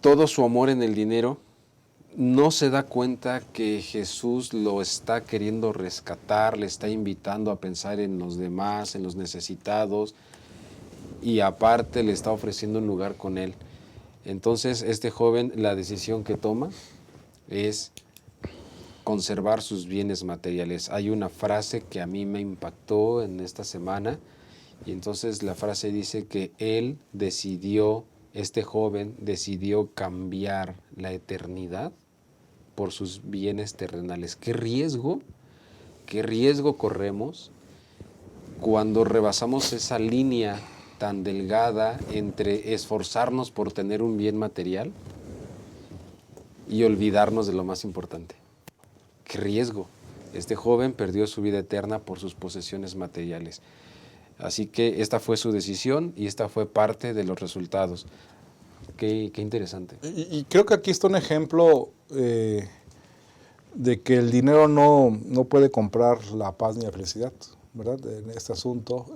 todo su amor en el dinero, no se da cuenta que Jesús lo está queriendo rescatar, le está invitando a pensar en los demás, en los necesitados, y aparte le está ofreciendo un lugar con él. Entonces este joven, la decisión que toma es conservar sus bienes materiales. Hay una frase que a mí me impactó en esta semana, y entonces la frase dice que este joven decidió cambiar la eternidad por sus bienes terrenales. ¿Qué riesgo corremos cuando rebasamos esa línea tan delgada entre esforzarnos por tener un bien material y olvidarnos de lo más importante. ¡Qué riesgo! Este joven perdió su vida eterna por sus posesiones materiales. Así que esta fue su decisión y esta fue parte de los resultados. Qué interesante. Y creo que aquí está un ejemplo de que el dinero no puede comprar la paz ni la felicidad, ¿verdad? En este asunto,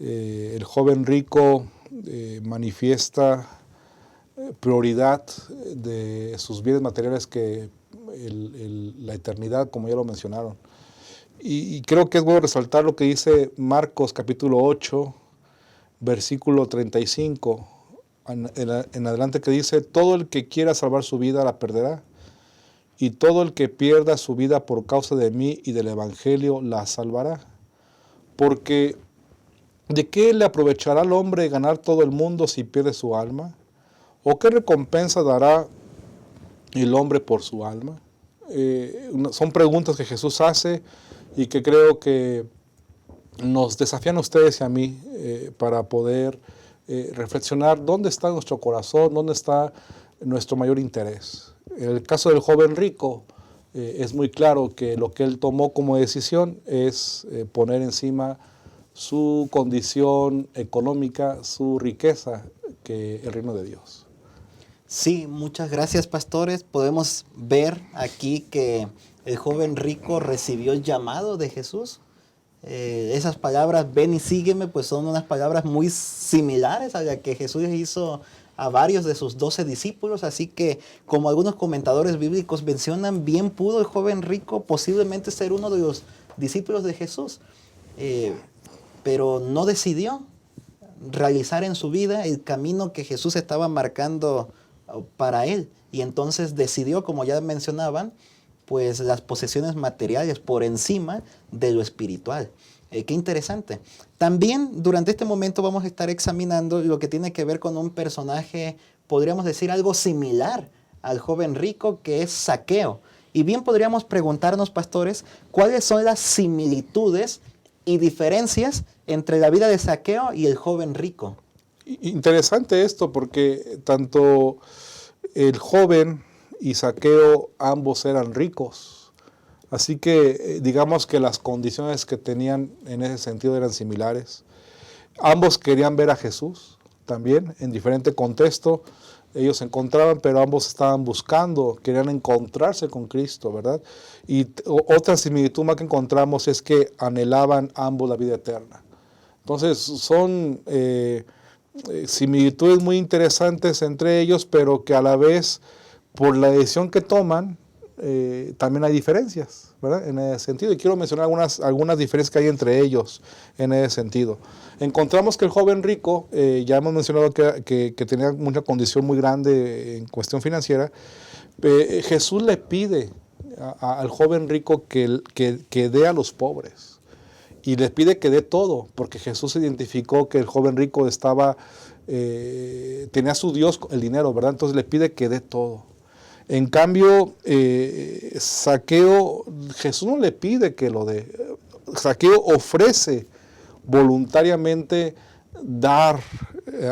el joven rico manifiesta prioridad de sus bienes materiales que la eternidad, como ya lo mencionaron. Y creo que es bueno resaltar lo que dice Marcos capítulo 8, versículo 35, en adelante, que dice: todo el que quiera salvar su vida la perderá, y todo el que pierda su vida por causa de mí y del evangelio la salvará. Porque ¿de qué le aprovechará al hombre ganar todo el mundo si pierde su alma? ¿O qué recompensa dará el hombre por su alma? Son preguntas que Jesús hace y que creo que nos desafían a ustedes y a mí para poder reflexionar dónde está nuestro corazón, dónde está nuestro mayor interés. En el caso del joven rico, es muy claro que lo que él tomó como decisión es poner encima su condición económica, su riqueza, que el reino de Dios. Sí, muchas gracias, pastores. Podemos ver aquí que el joven rico recibió el llamado de Jesús. Esas palabras, ven y sígueme, pues son unas palabras muy similares a las que Jesús hizo a varios de sus 12 discípulos. Así que, como algunos comentadores bíblicos mencionan, bien pudo el joven rico posiblemente ser uno de los discípulos de Jesús. Pero no decidió realizar en su vida el camino que Jesús estaba marcando para él, y entonces decidió, como ya mencionaban, pues las posesiones materiales por encima de lo espiritual. Qué interesante. También durante este momento vamos a estar examinando lo que tiene que ver con un personaje, podríamos decir algo similar al joven rico, que es Zaqueo. Y bien podríamos preguntarnos, pastores, ¿cuáles son las similitudes y diferencias entre la vida de Zaqueo y el joven rico? Interesante esto, porque tanto el joven y Zaqueo ambos eran ricos. Así que digamos que las condiciones que tenían en ese sentido eran similares. Ambos querían ver a Jesús también, en diferente contexto. Ellos se encontraban, pero ambos estaban buscando, querían encontrarse con Cristo, ¿verdad? Y otra similitud más que encontramos es que anhelaban ambos la vida eterna. Entonces son similitudes muy interesantes entre ellos, pero que a la vez, por la decisión que toman, también hay diferencias, ¿verdad? En ese sentido. Y quiero mencionar algunas diferencias que hay entre ellos en ese sentido. Encontramos que el joven rico, ya hemos mencionado que tenía una condición muy grande en cuestión financiera. Jesús le pide al joven rico que dé a los pobres. Y les pide que dé todo, porque Jesús identificó que el joven rico tenía su Dios, el dinero, ¿verdad? Entonces le pide que dé todo. En cambio, Zaqueo, Jesús no le pide que lo dé. Zaqueo ofrece voluntariamente dar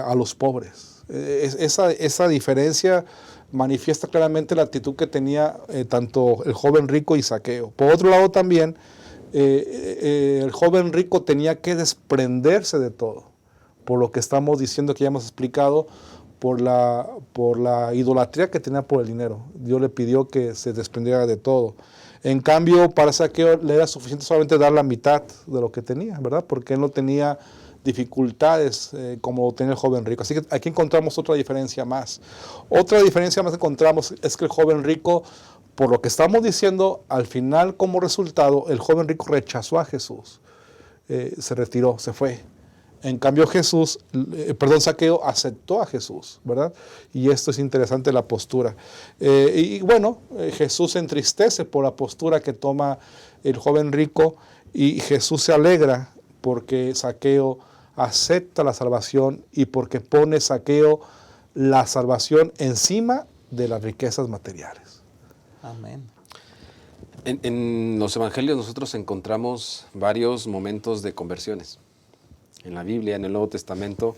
a los pobres. Esa diferencia manifiesta claramente la actitud que tenía tanto el joven rico y Zaqueo. Por otro lado también, el joven rico tenía que desprenderse de todo, por lo que estamos diciendo, que ya hemos explicado, por la idolatría que tenía por el dinero. Dios le pidió que se desprendiera de todo. En cambio, para Zaqueo le era suficiente solamente dar la mitad de lo que tenía, ¿verdad? Porque él no tenía dificultades como tenía el joven rico. Así que aquí encontramos otra diferencia más. Otra diferencia más que encontramos es que el joven rico, por lo que estamos diciendo, al final, como resultado, el joven rico rechazó a Jesús. Se retiró, se fue. En cambio, Zaqueo aceptó a Jesús, ¿verdad? Y esto es interesante, la postura. Jesús se entristece por la postura que toma el joven rico, y Jesús se alegra porque Zaqueo acepta la salvación y porque pone Zaqueo la salvación encima de las riquezas materiales. Amén. En los evangelios nosotros encontramos varios momentos de conversiones. en la Biblia, en el Nuevo Testamento,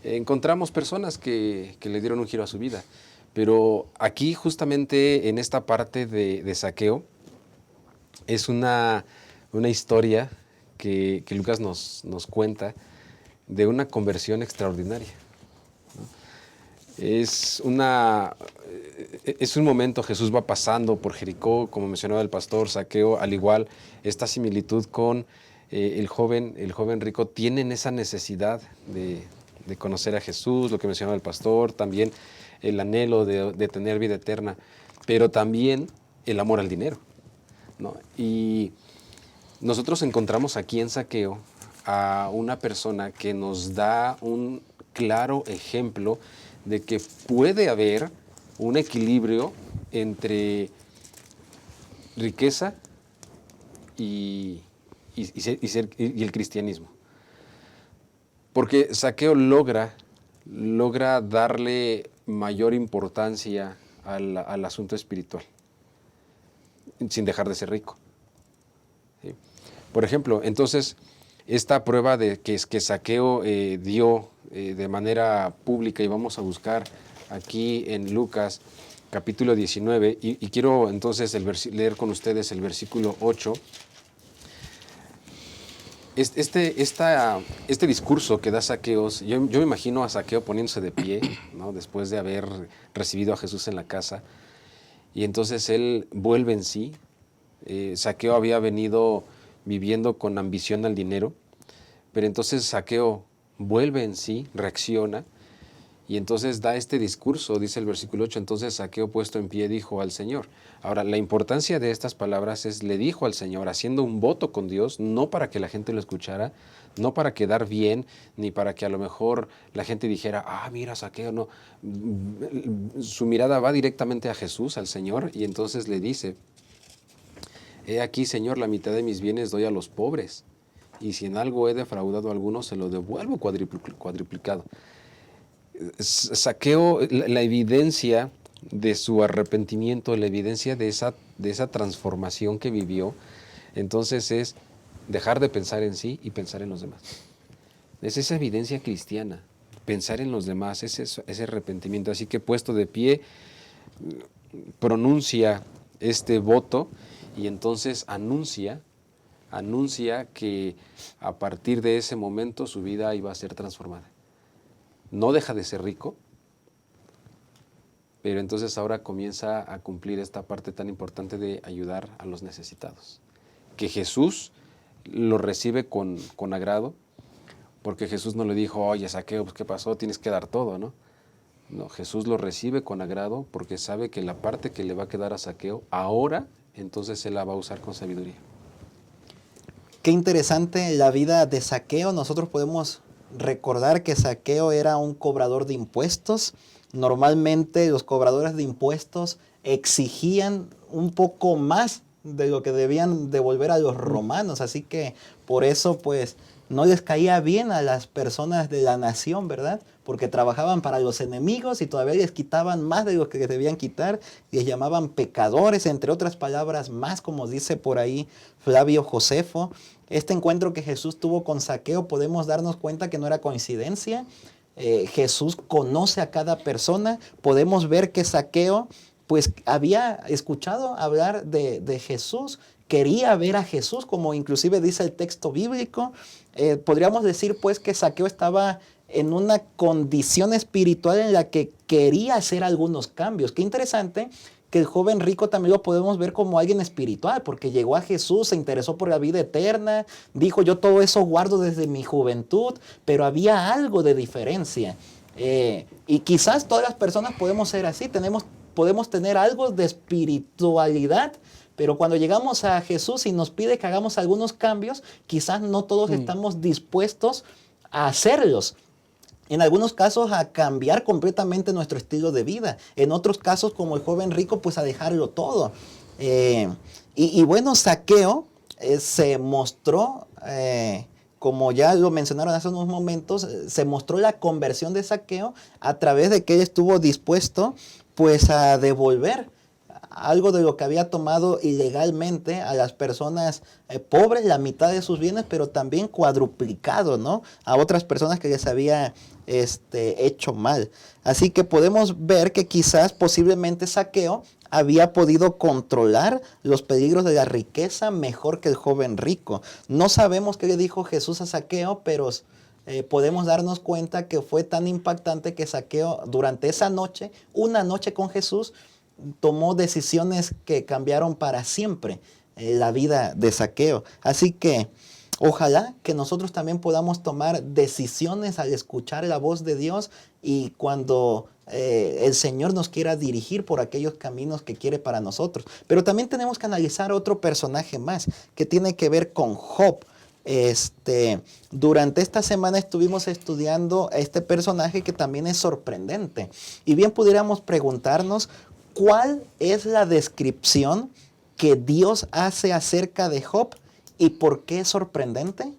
encontramos personas que le dieron un giro a su vida. Pero aquí, justamente en esta parte de Zaqueo, es una historia que Lucas nos cuenta de una conversión extraordinaria, ¿no? Es un momento, Jesús va pasando por Jericó, como mencionaba el pastor. Zaqueo, al igual, esta similitud con el joven rico, tienen esa necesidad de conocer a Jesús, lo que mencionaba el pastor, también el anhelo de tener vida eterna, pero también el amor al dinero, ¿no? Y nosotros encontramos aquí en Zaqueo a una persona que nos da un claro ejemplo de que puede haber un equilibrio entre riqueza y el cristianismo. Porque Zaqueo logra darle mayor importancia al asunto espiritual, sin dejar de ser rico. ¿Sí? Por ejemplo, entonces, esta prueba de que Zaqueo dio de manera pública, y vamos a buscar aquí en Lucas capítulo 19, y quiero entonces leer con ustedes el versículo 8. Este discurso que da Zaqueo, yo me imagino a Zaqueo poniéndose de pie, ¿no? Después de haber recibido a Jesús en la casa, y entonces él vuelve en sí. Zaqueo había venido viviendo con ambición al dinero, pero entonces Zaqueo vuelve en sí, reacciona, y entonces da este discurso. Dice el versículo 8, entonces Zaqueo, puesto en pie, dijo al Señor. Ahora, la importancia de estas palabras es, le dijo al Señor, haciendo un voto con Dios, no para que la gente lo escuchara, no para quedar bien, ni para que a lo mejor la gente dijera, mira, Zaqueo, no. Su mirada va directamente a Jesús, al Señor, y entonces le dice, he aquí, Señor, la mitad de mis bienes doy a los pobres, y si en algo he defraudado a alguno, se lo devuelvo cuadriplicado. Zaqueo, la evidencia de su arrepentimiento, la evidencia de esa transformación que vivió, entonces es dejar de pensar en sí y pensar en los demás. Es esa evidencia cristiana, pensar en los demás, ese arrepentimiento. Así que, puesto de pie, pronuncia este voto y entonces anuncia que a partir de ese momento su vida iba a ser transformada. No deja de ser rico, pero entonces ahora comienza a cumplir esta parte tan importante de ayudar a los necesitados. Que Jesús lo recibe con agrado, porque Jesús no le dijo, oye, Zaqueo, pues, ¿qué pasó? Tienes que dar todo, ¿no? No, Jesús lo recibe con agrado porque sabe que la parte que le va a quedar a Zaqueo, ahora, entonces él la va a usar con sabiduría. Qué interesante la vida de Zaqueo. Nosotros podemos recordar que Zaqueo era un cobrador de impuestos. Normalmente los cobradores de impuestos exigían un poco más de lo que debían devolver a los romanos, así que por eso pues no les caía bien a las personas de la nación, ¿verdad? Porque trabajaban para los enemigos y todavía les quitaban más de lo que les debían quitar, les llamaban pecadores, entre otras palabras más, como dice por ahí Flavio Josefo. Este encuentro que Jesús tuvo con Zaqueo, podemos darnos cuenta que no era coincidencia. Jesús conoce a cada persona. Podemos ver que Zaqueo pues había escuchado hablar de Jesús, quería ver a Jesús, como inclusive dice el texto bíblico. Podríamos decir pues que Zaqueo estaba en una condición espiritual en la que quería hacer algunos cambios. Qué interesante que el joven rico también lo podemos ver como alguien espiritual, porque llegó a Jesús, se interesó por la vida eterna, dijo, yo todo eso guardo desde mi juventud, pero había algo de diferencia. Y quizás todas las personas podemos ser así, podemos tener algo de espiritualidad, pero cuando llegamos a Jesús y nos pide que hagamos algunos cambios, quizás no todos estamos dispuestos a hacerlos. En algunos casos a cambiar completamente nuestro estilo de vida. En otros casos, como el joven rico, pues a dejarlo todo. Y bueno, Zaqueo se mostró, como ya lo mencionaron hace unos momentos, se mostró la conversión de Zaqueo a través de que él estuvo dispuesto pues a devolver algo de lo que había tomado ilegalmente a las personas pobres, la mitad de sus bienes, pero también cuadruplicado, ¿no? A otras personas que les había hecho mal. Así que podemos ver que quizás posiblemente Zaqueo había podido controlar los peligros de la riqueza mejor que el joven rico. No sabemos qué le dijo Jesús a Zaqueo, pero podemos darnos cuenta que fue tan impactante que Zaqueo durante esa noche, una noche con Jesús, tomó decisiones que cambiaron para siempre la vida de Zaqueo. Así que ojalá que nosotros también podamos tomar decisiones al escuchar la voz de Dios y cuando el Señor nos quiera dirigir por aquellos caminos que quiere para nosotros. Pero también tenemos que analizar otro personaje más que tiene que ver con Job. Durante esta semana estuvimos estudiando a este personaje que también es sorprendente. Y bien pudiéramos preguntarnos cuál es la descripción que Dios hace acerca de Job y por qué es sorprendente.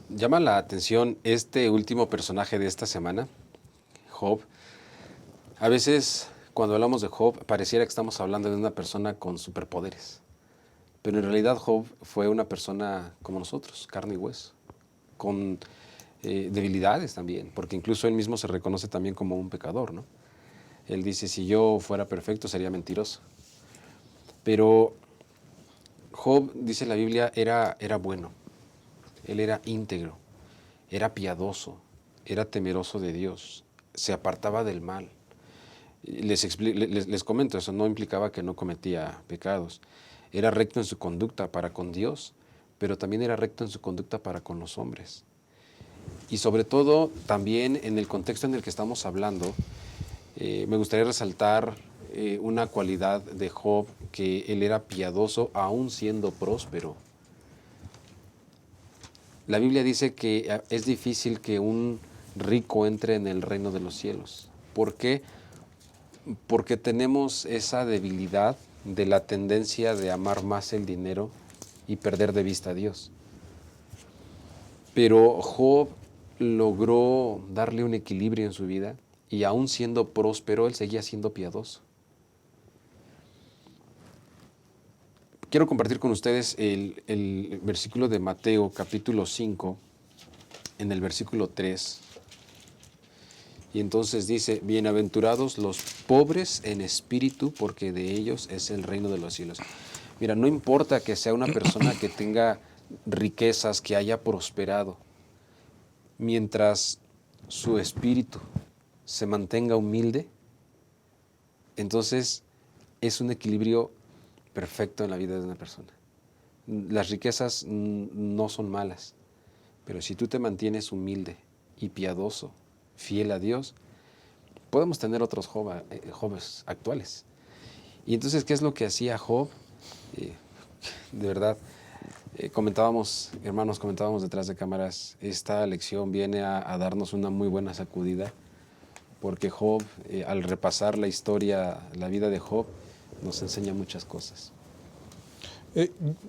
Llama la atención este último personaje de esta semana, Job. A veces cuando hablamos de Job pareciera que estamos hablando de una persona con superpoderes, pero en realidad Job fue una persona como nosotros, carne y hueso, con debilidades también, porque incluso él mismo se reconoce también como un pecador, ¿no? Él dice, si yo fuera perfecto sería mentiroso. Pero Job, dice la Biblia, era bueno. Él era íntegro, era piadoso, era temeroso de Dios, se apartaba del mal. Les comento, eso no implicaba que no cometía pecados. Era recto en su conducta para con Dios, pero también era recto en su conducta para con los hombres. Y sobre todo, también en el contexto en el que estamos hablando, me gustaría resaltar una cualidad de Job, que él era piadoso aún siendo próspero. La Biblia dice que es difícil que un rico entre en el reino de los cielos. ¿Por qué? Porque tenemos esa debilidad de la tendencia de amar más el dinero y perder de vista a Dios. Pero Job logró darle un equilibrio en su vida y aún siendo próspero, él seguía siendo piadoso. Quiero compartir con ustedes el versículo de Mateo, capítulo 5, en el versículo 3. Y entonces dice, bienaventurados los pobres en espíritu, porque de ellos es el reino de los cielos. Mira, no importa que sea una persona que tenga riquezas, que haya prosperado, mientras su espíritu se mantenga humilde, entonces es un equilibrio perfecto en la vida de una persona. Las riquezas no son malas, pero si tú te mantienes humilde y piadoso, fiel a Dios, podemos tener otros Jobes actuales. Y entonces, ¿qué es lo que hacía Job? De verdad, comentábamos detrás de cámaras, esta lección viene a darnos una muy buena sacudida, porque Job, al repasar la historia, la vida de Job, nos enseña muchas cosas.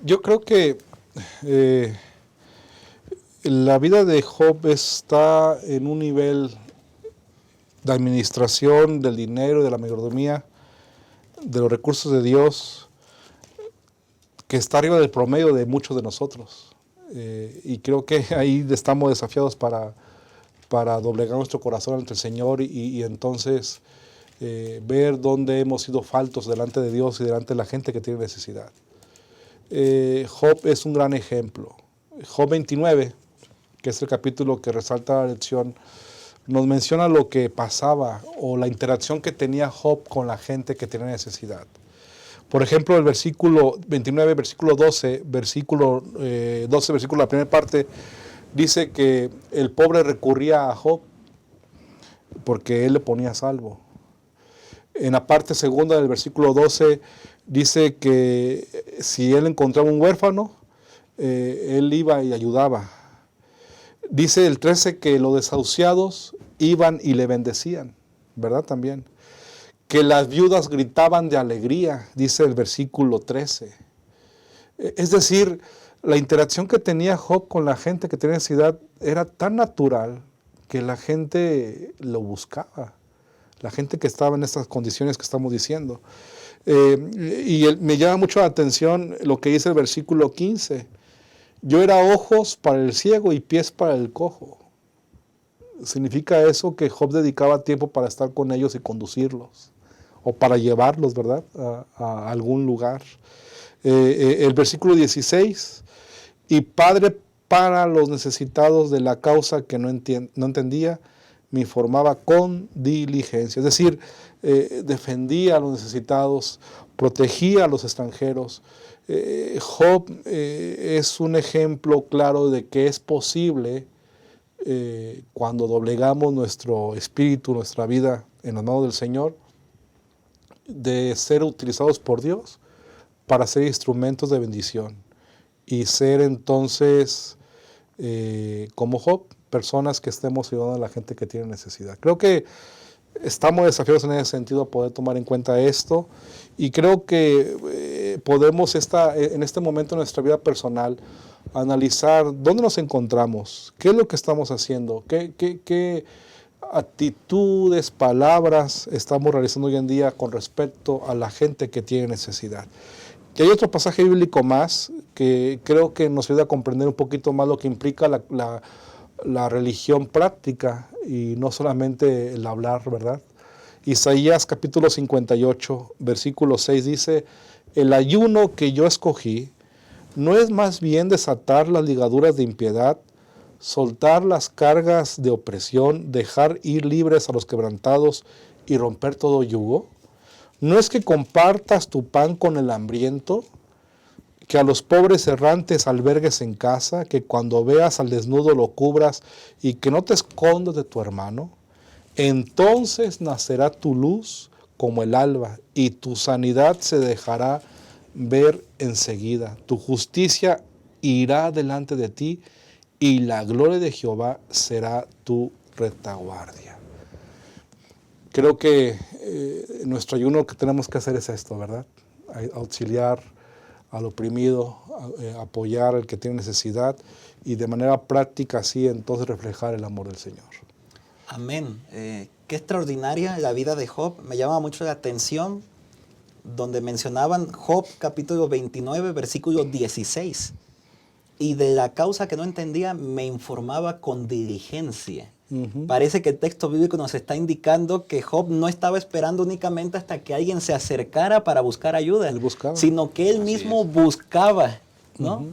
Yo creo que la vida de Job está en un nivel de administración del dinero, de la mayordomía, de los recursos de Dios, que está arriba del promedio de muchos de nosotros. Y creo que ahí estamos desafiados para doblegar nuestro corazón ante el Señor y entonces ver dónde hemos sido faltos delante de Dios y delante de la gente que tiene necesidad. Job es un gran ejemplo. Job 29, que es el capítulo que resalta la lección, nos menciona lo que pasaba o la interacción que tenía Job con la gente que tenía necesidad. Por ejemplo, el versículo 29, versículo 12, la primera parte, dice que el pobre recurría a Job porque él le ponía a salvo. En la parte segunda del versículo 12 dice que si él encontraba un huérfano, él iba y ayudaba. Dice el 13 que los desahuciados iban y le bendecían, ¿verdad? También. Que las viudas gritaban de alegría, dice el versículo 13. Es decir, la interacción que tenía Job con la gente que tenía necesidad era tan natural que la gente lo buscaba. la gente que estaba en estas condiciones que estamos diciendo. Me llama mucho la atención lo que dice el versículo 15. Yo era ojos para el ciego y pies para el cojo. Significa eso que Job dedicaba tiempo para estar con ellos y conducirlos, o para llevarlos, ¿verdad?, a algún lugar. El versículo 16, y padre para los necesitados de la causa que no entendía, me informaba con diligencia. Es decir, defendía a los necesitados, protegía a los extranjeros. Job es un ejemplo claro de que es posible, cuando doblegamos nuestro espíritu, nuestra vida en las manos del Señor, de ser utilizados por Dios para ser instrumentos de bendición y ser entonces, como Job, personas que estemos ayudando a la gente que tiene necesidad. Creo que estamos desafiados en ese sentido a poder tomar en cuenta esto, y creo que podemos en este momento de nuestra vida personal analizar dónde nos encontramos, qué es lo que estamos haciendo, qué actitudes, palabras estamos realizando hoy en día con respecto a la gente que tiene necesidad. Y hay otro pasaje bíblico más que creo que nos ayuda a comprender un poquito más lo que implica la religión práctica y no solamente el hablar, ¿verdad? Isaías capítulo 58, versículo 6 dice: el ayuno que yo escogí no es más bien desatar las ligaduras de impiedad, soltar las cargas de opresión, dejar ir libres a los quebrantados y romper todo yugo. ¿No es que compartas tu pan con el hambriento, que a los pobres errantes albergues en casa, que cuando veas al desnudo lo cubras y que no te escondas de tu hermano? Entonces nacerá tu luz como el alba y tu sanidad se dejará ver enseguida. Tu justicia irá delante de ti y la gloria de Jehová será tu retaguardia. Creo que nuestro ayuno que tenemos que hacer es esto, ¿verdad? Auxiliar al oprimido, apoyar al que tiene necesidad y de manera práctica así entonces reflejar el amor del Señor. Amén. Qué extraordinaria la vida de Job. Me llama mucho la atención donde mencionaban Job capítulo 29, versículo 16. Y de la causa que no entendía me informaba con diligencia. Parece que el texto bíblico nos está indicando que Job no estaba esperando únicamente hasta que alguien se acercara para buscar ayuda, sino que él mismo buscaba, ¿no?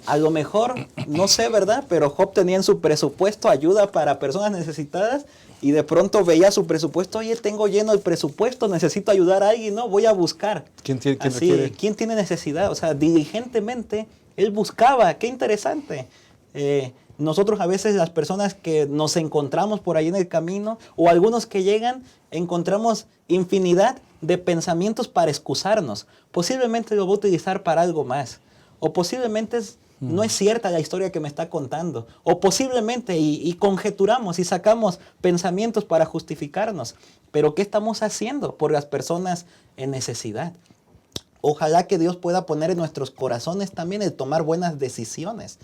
A lo mejor, no sé, ¿verdad? Pero Job tenía en su presupuesto ayuda para personas necesitadas y de pronto veía su presupuesto: oye, tengo lleno el presupuesto, necesito ayudar a alguien, ¿no? Voy a buscar. ¿Quién tiene necesidad? O sea, diligentemente él buscaba. Qué interesante. Nosotros a veces, las personas que nos encontramos por ahí en el camino, o algunos que llegan, encontramos infinidad de pensamientos para excusarnos. Posiblemente lo voy a utilizar para algo más. O posiblemente no es cierta la historia que me está contando. O posiblemente, y conjeturamos y sacamos pensamientos para justificarnos. Pero ¿qué estamos haciendo por las personas en necesidad? Ojalá que Dios pueda poner en nuestros corazones también el tomar buenas decisiones,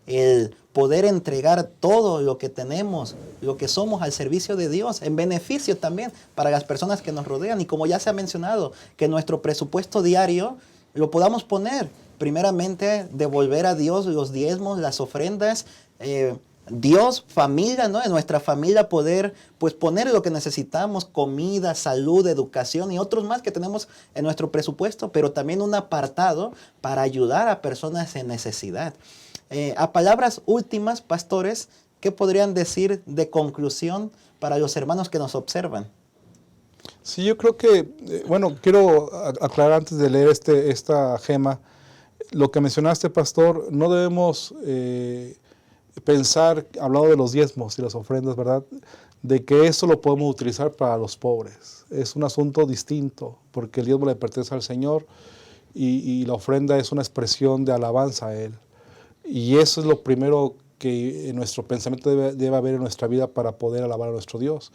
el poder entregar todo lo que tenemos, lo que somos al servicio de Dios, en beneficio también para las personas que nos rodean. Y como ya se ha mencionado, que nuestro presupuesto diario lo podamos poner, primeramente, devolver a Dios los diezmos, las ofrendas, Dios, familia, ¿no? En nuestra familia poder pues poner lo que necesitamos: comida, salud, educación y otros más que tenemos en nuestro presupuesto, pero también un apartado para ayudar a personas en necesidad. A palabras últimas, pastores, ¿qué podrían decir de conclusión para los hermanos que nos observan? Sí, yo creo que, quiero aclarar antes de leer esta gema, lo que mencionaste, pastor. No debemos pensar, hablando de los diezmos y las ofrendas, ¿verdad?, de que eso lo podemos utilizar para los pobres. Es un asunto distinto, porque el diezmo le pertenece al Señor y la ofrenda es una expresión de alabanza a Él. Y eso es lo primero que en nuestro pensamiento debe haber en nuestra vida para poder alabar a nuestro Dios.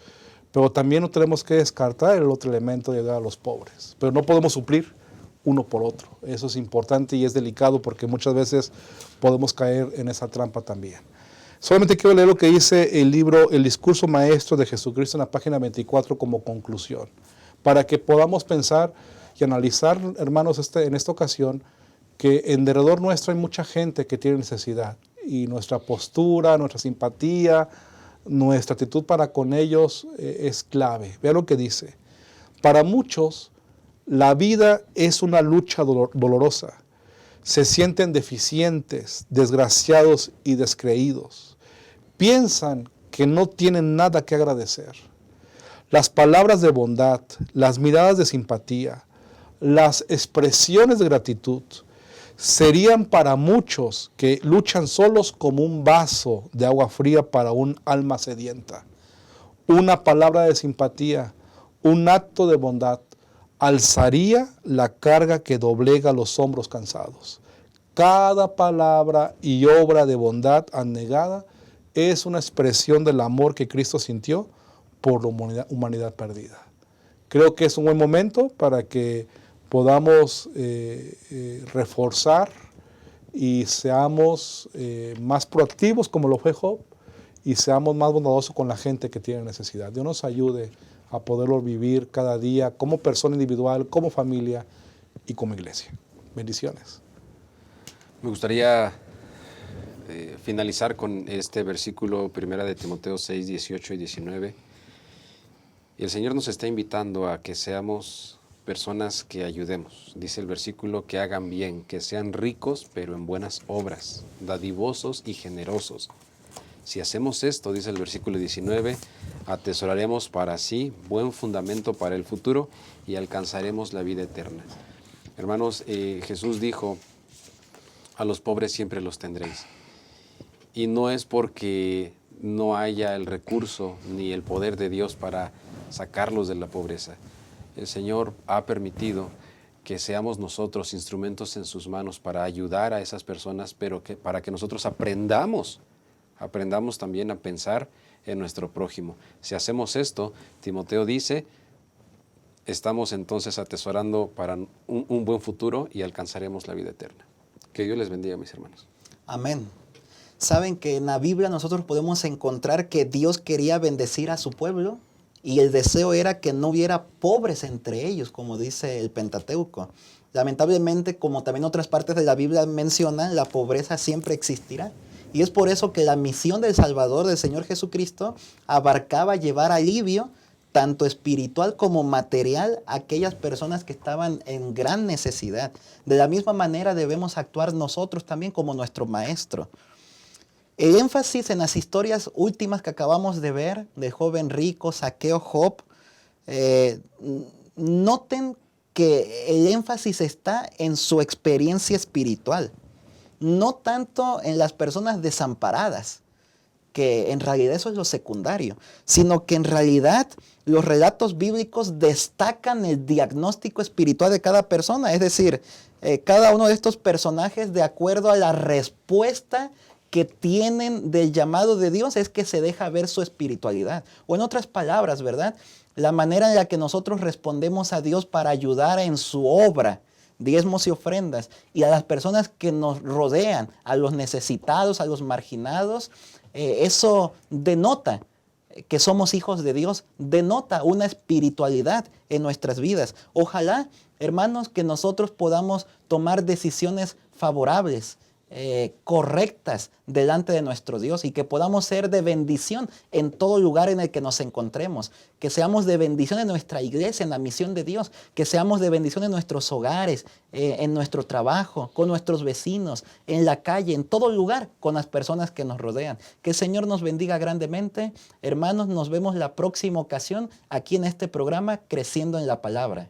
Pero también no tenemos que descartar el otro elemento de ayudar a los pobres. Pero no podemos suplir uno por otro. Eso es importante y es delicado porque muchas veces podemos caer en esa trampa también. Solamente quiero leer lo que dice el libro El discurso maestro de Jesucristo en la página 24 como conclusión, para que podamos pensar y analizar, hermanos, en esta ocasión, que en derredor nuestro hay mucha gente que tiene necesidad, y nuestra postura, nuestra simpatía, nuestra actitud para con ellos es clave. Vea lo que dice. Para muchos, la vida es una lucha dolorosa. Se sienten deficientes, desgraciados y descreídos. Piensan que no tienen nada que agradecer. Las palabras de bondad, las miradas de simpatía, las expresiones de gratitud serían para muchos que luchan solos como un vaso de agua fría para un alma sedienta. Una palabra de simpatía, un acto de bondad, alzaría la carga que doblega los hombros cansados. Cada palabra y obra de bondad abnegada es una expresión del amor que Cristo sintió por la humanidad perdida. Creo que es un buen momento para que podamos reforzar y seamos más proactivos como lo fue Job, y seamos más bondadosos con la gente que tiene necesidad. Dios nos ayude a poderlo vivir cada día como persona individual, como familia y como iglesia. Bendiciones. Me gustaría finalizar con este versículo 1 de Timoteo 6, 18 y 19. Y el Señor nos está invitando a que seamos personas que ayudemos. Dice el versículo, que hagan bien, que sean ricos, pero en buenas obras, dadivosos y generosos. Si hacemos esto, dice el versículo 19, atesoraremos para sí buen fundamento para el futuro y alcanzaremos la vida eterna. Hermanos, Jesús dijo, a los pobres siempre los tendréis. Y no es porque no haya el recurso ni el poder de Dios para sacarlos de la pobreza. El Señor ha permitido que seamos nosotros instrumentos en sus manos para ayudar a esas personas, pero para que nosotros aprendamos también a pensar en nuestro prójimo. Si hacemos esto, Timoteo dice, estamos entonces atesorando para un buen futuro y alcanzaremos la vida eterna. Que Dios les bendiga, mis hermanos. Amén. Saben que en la Biblia nosotros podemos encontrar que Dios quería bendecir a su pueblo y el deseo era que no hubiera pobres entre ellos, como dice el Pentateuco. Lamentablemente, como también otras partes de la Biblia mencionan, la pobreza siempre existirá. Y es por eso que la misión del Salvador, del Señor Jesucristo, abarcaba llevar alivio, tanto espiritual como material, a aquellas personas que estaban en gran necesidad. De la misma manera debemos actuar nosotros también como nuestro Maestro. El énfasis en las historias últimas que acabamos de ver, de joven rico, Zaqueo, Job, noten que el énfasis está en su experiencia espiritual, no tanto en las personas desamparadas, que en realidad eso es lo secundario, sino que en realidad los relatos bíblicos destacan el diagnóstico espiritual de cada persona, es decir, cada uno de estos personajes, de acuerdo a la respuesta que tienen del llamado de Dios, es que se deja ver su espiritualidad. O en otras palabras, ¿verdad? La manera en la que nosotros respondemos a Dios para ayudar en su obra, diezmos y ofrendas, y a las personas que nos rodean, a los necesitados, a los marginados, eso denota que somos hijos de Dios, denota una espiritualidad en nuestras vidas. Ojalá, hermanos, que nosotros podamos tomar decisiones favorables, correctas delante de nuestro Dios, y que podamos ser de bendición en todo lugar en el que nos encontremos, que seamos de bendición en nuestra iglesia, en la misión de Dios, que seamos de bendición en nuestros hogares, en nuestro trabajo, con nuestros vecinos, en la calle, en todo lugar, con las personas que nos rodean. Que el Señor nos bendiga grandemente. Hermanos, nos vemos la próxima ocasión aquí en este programa Creciendo en la Palabra.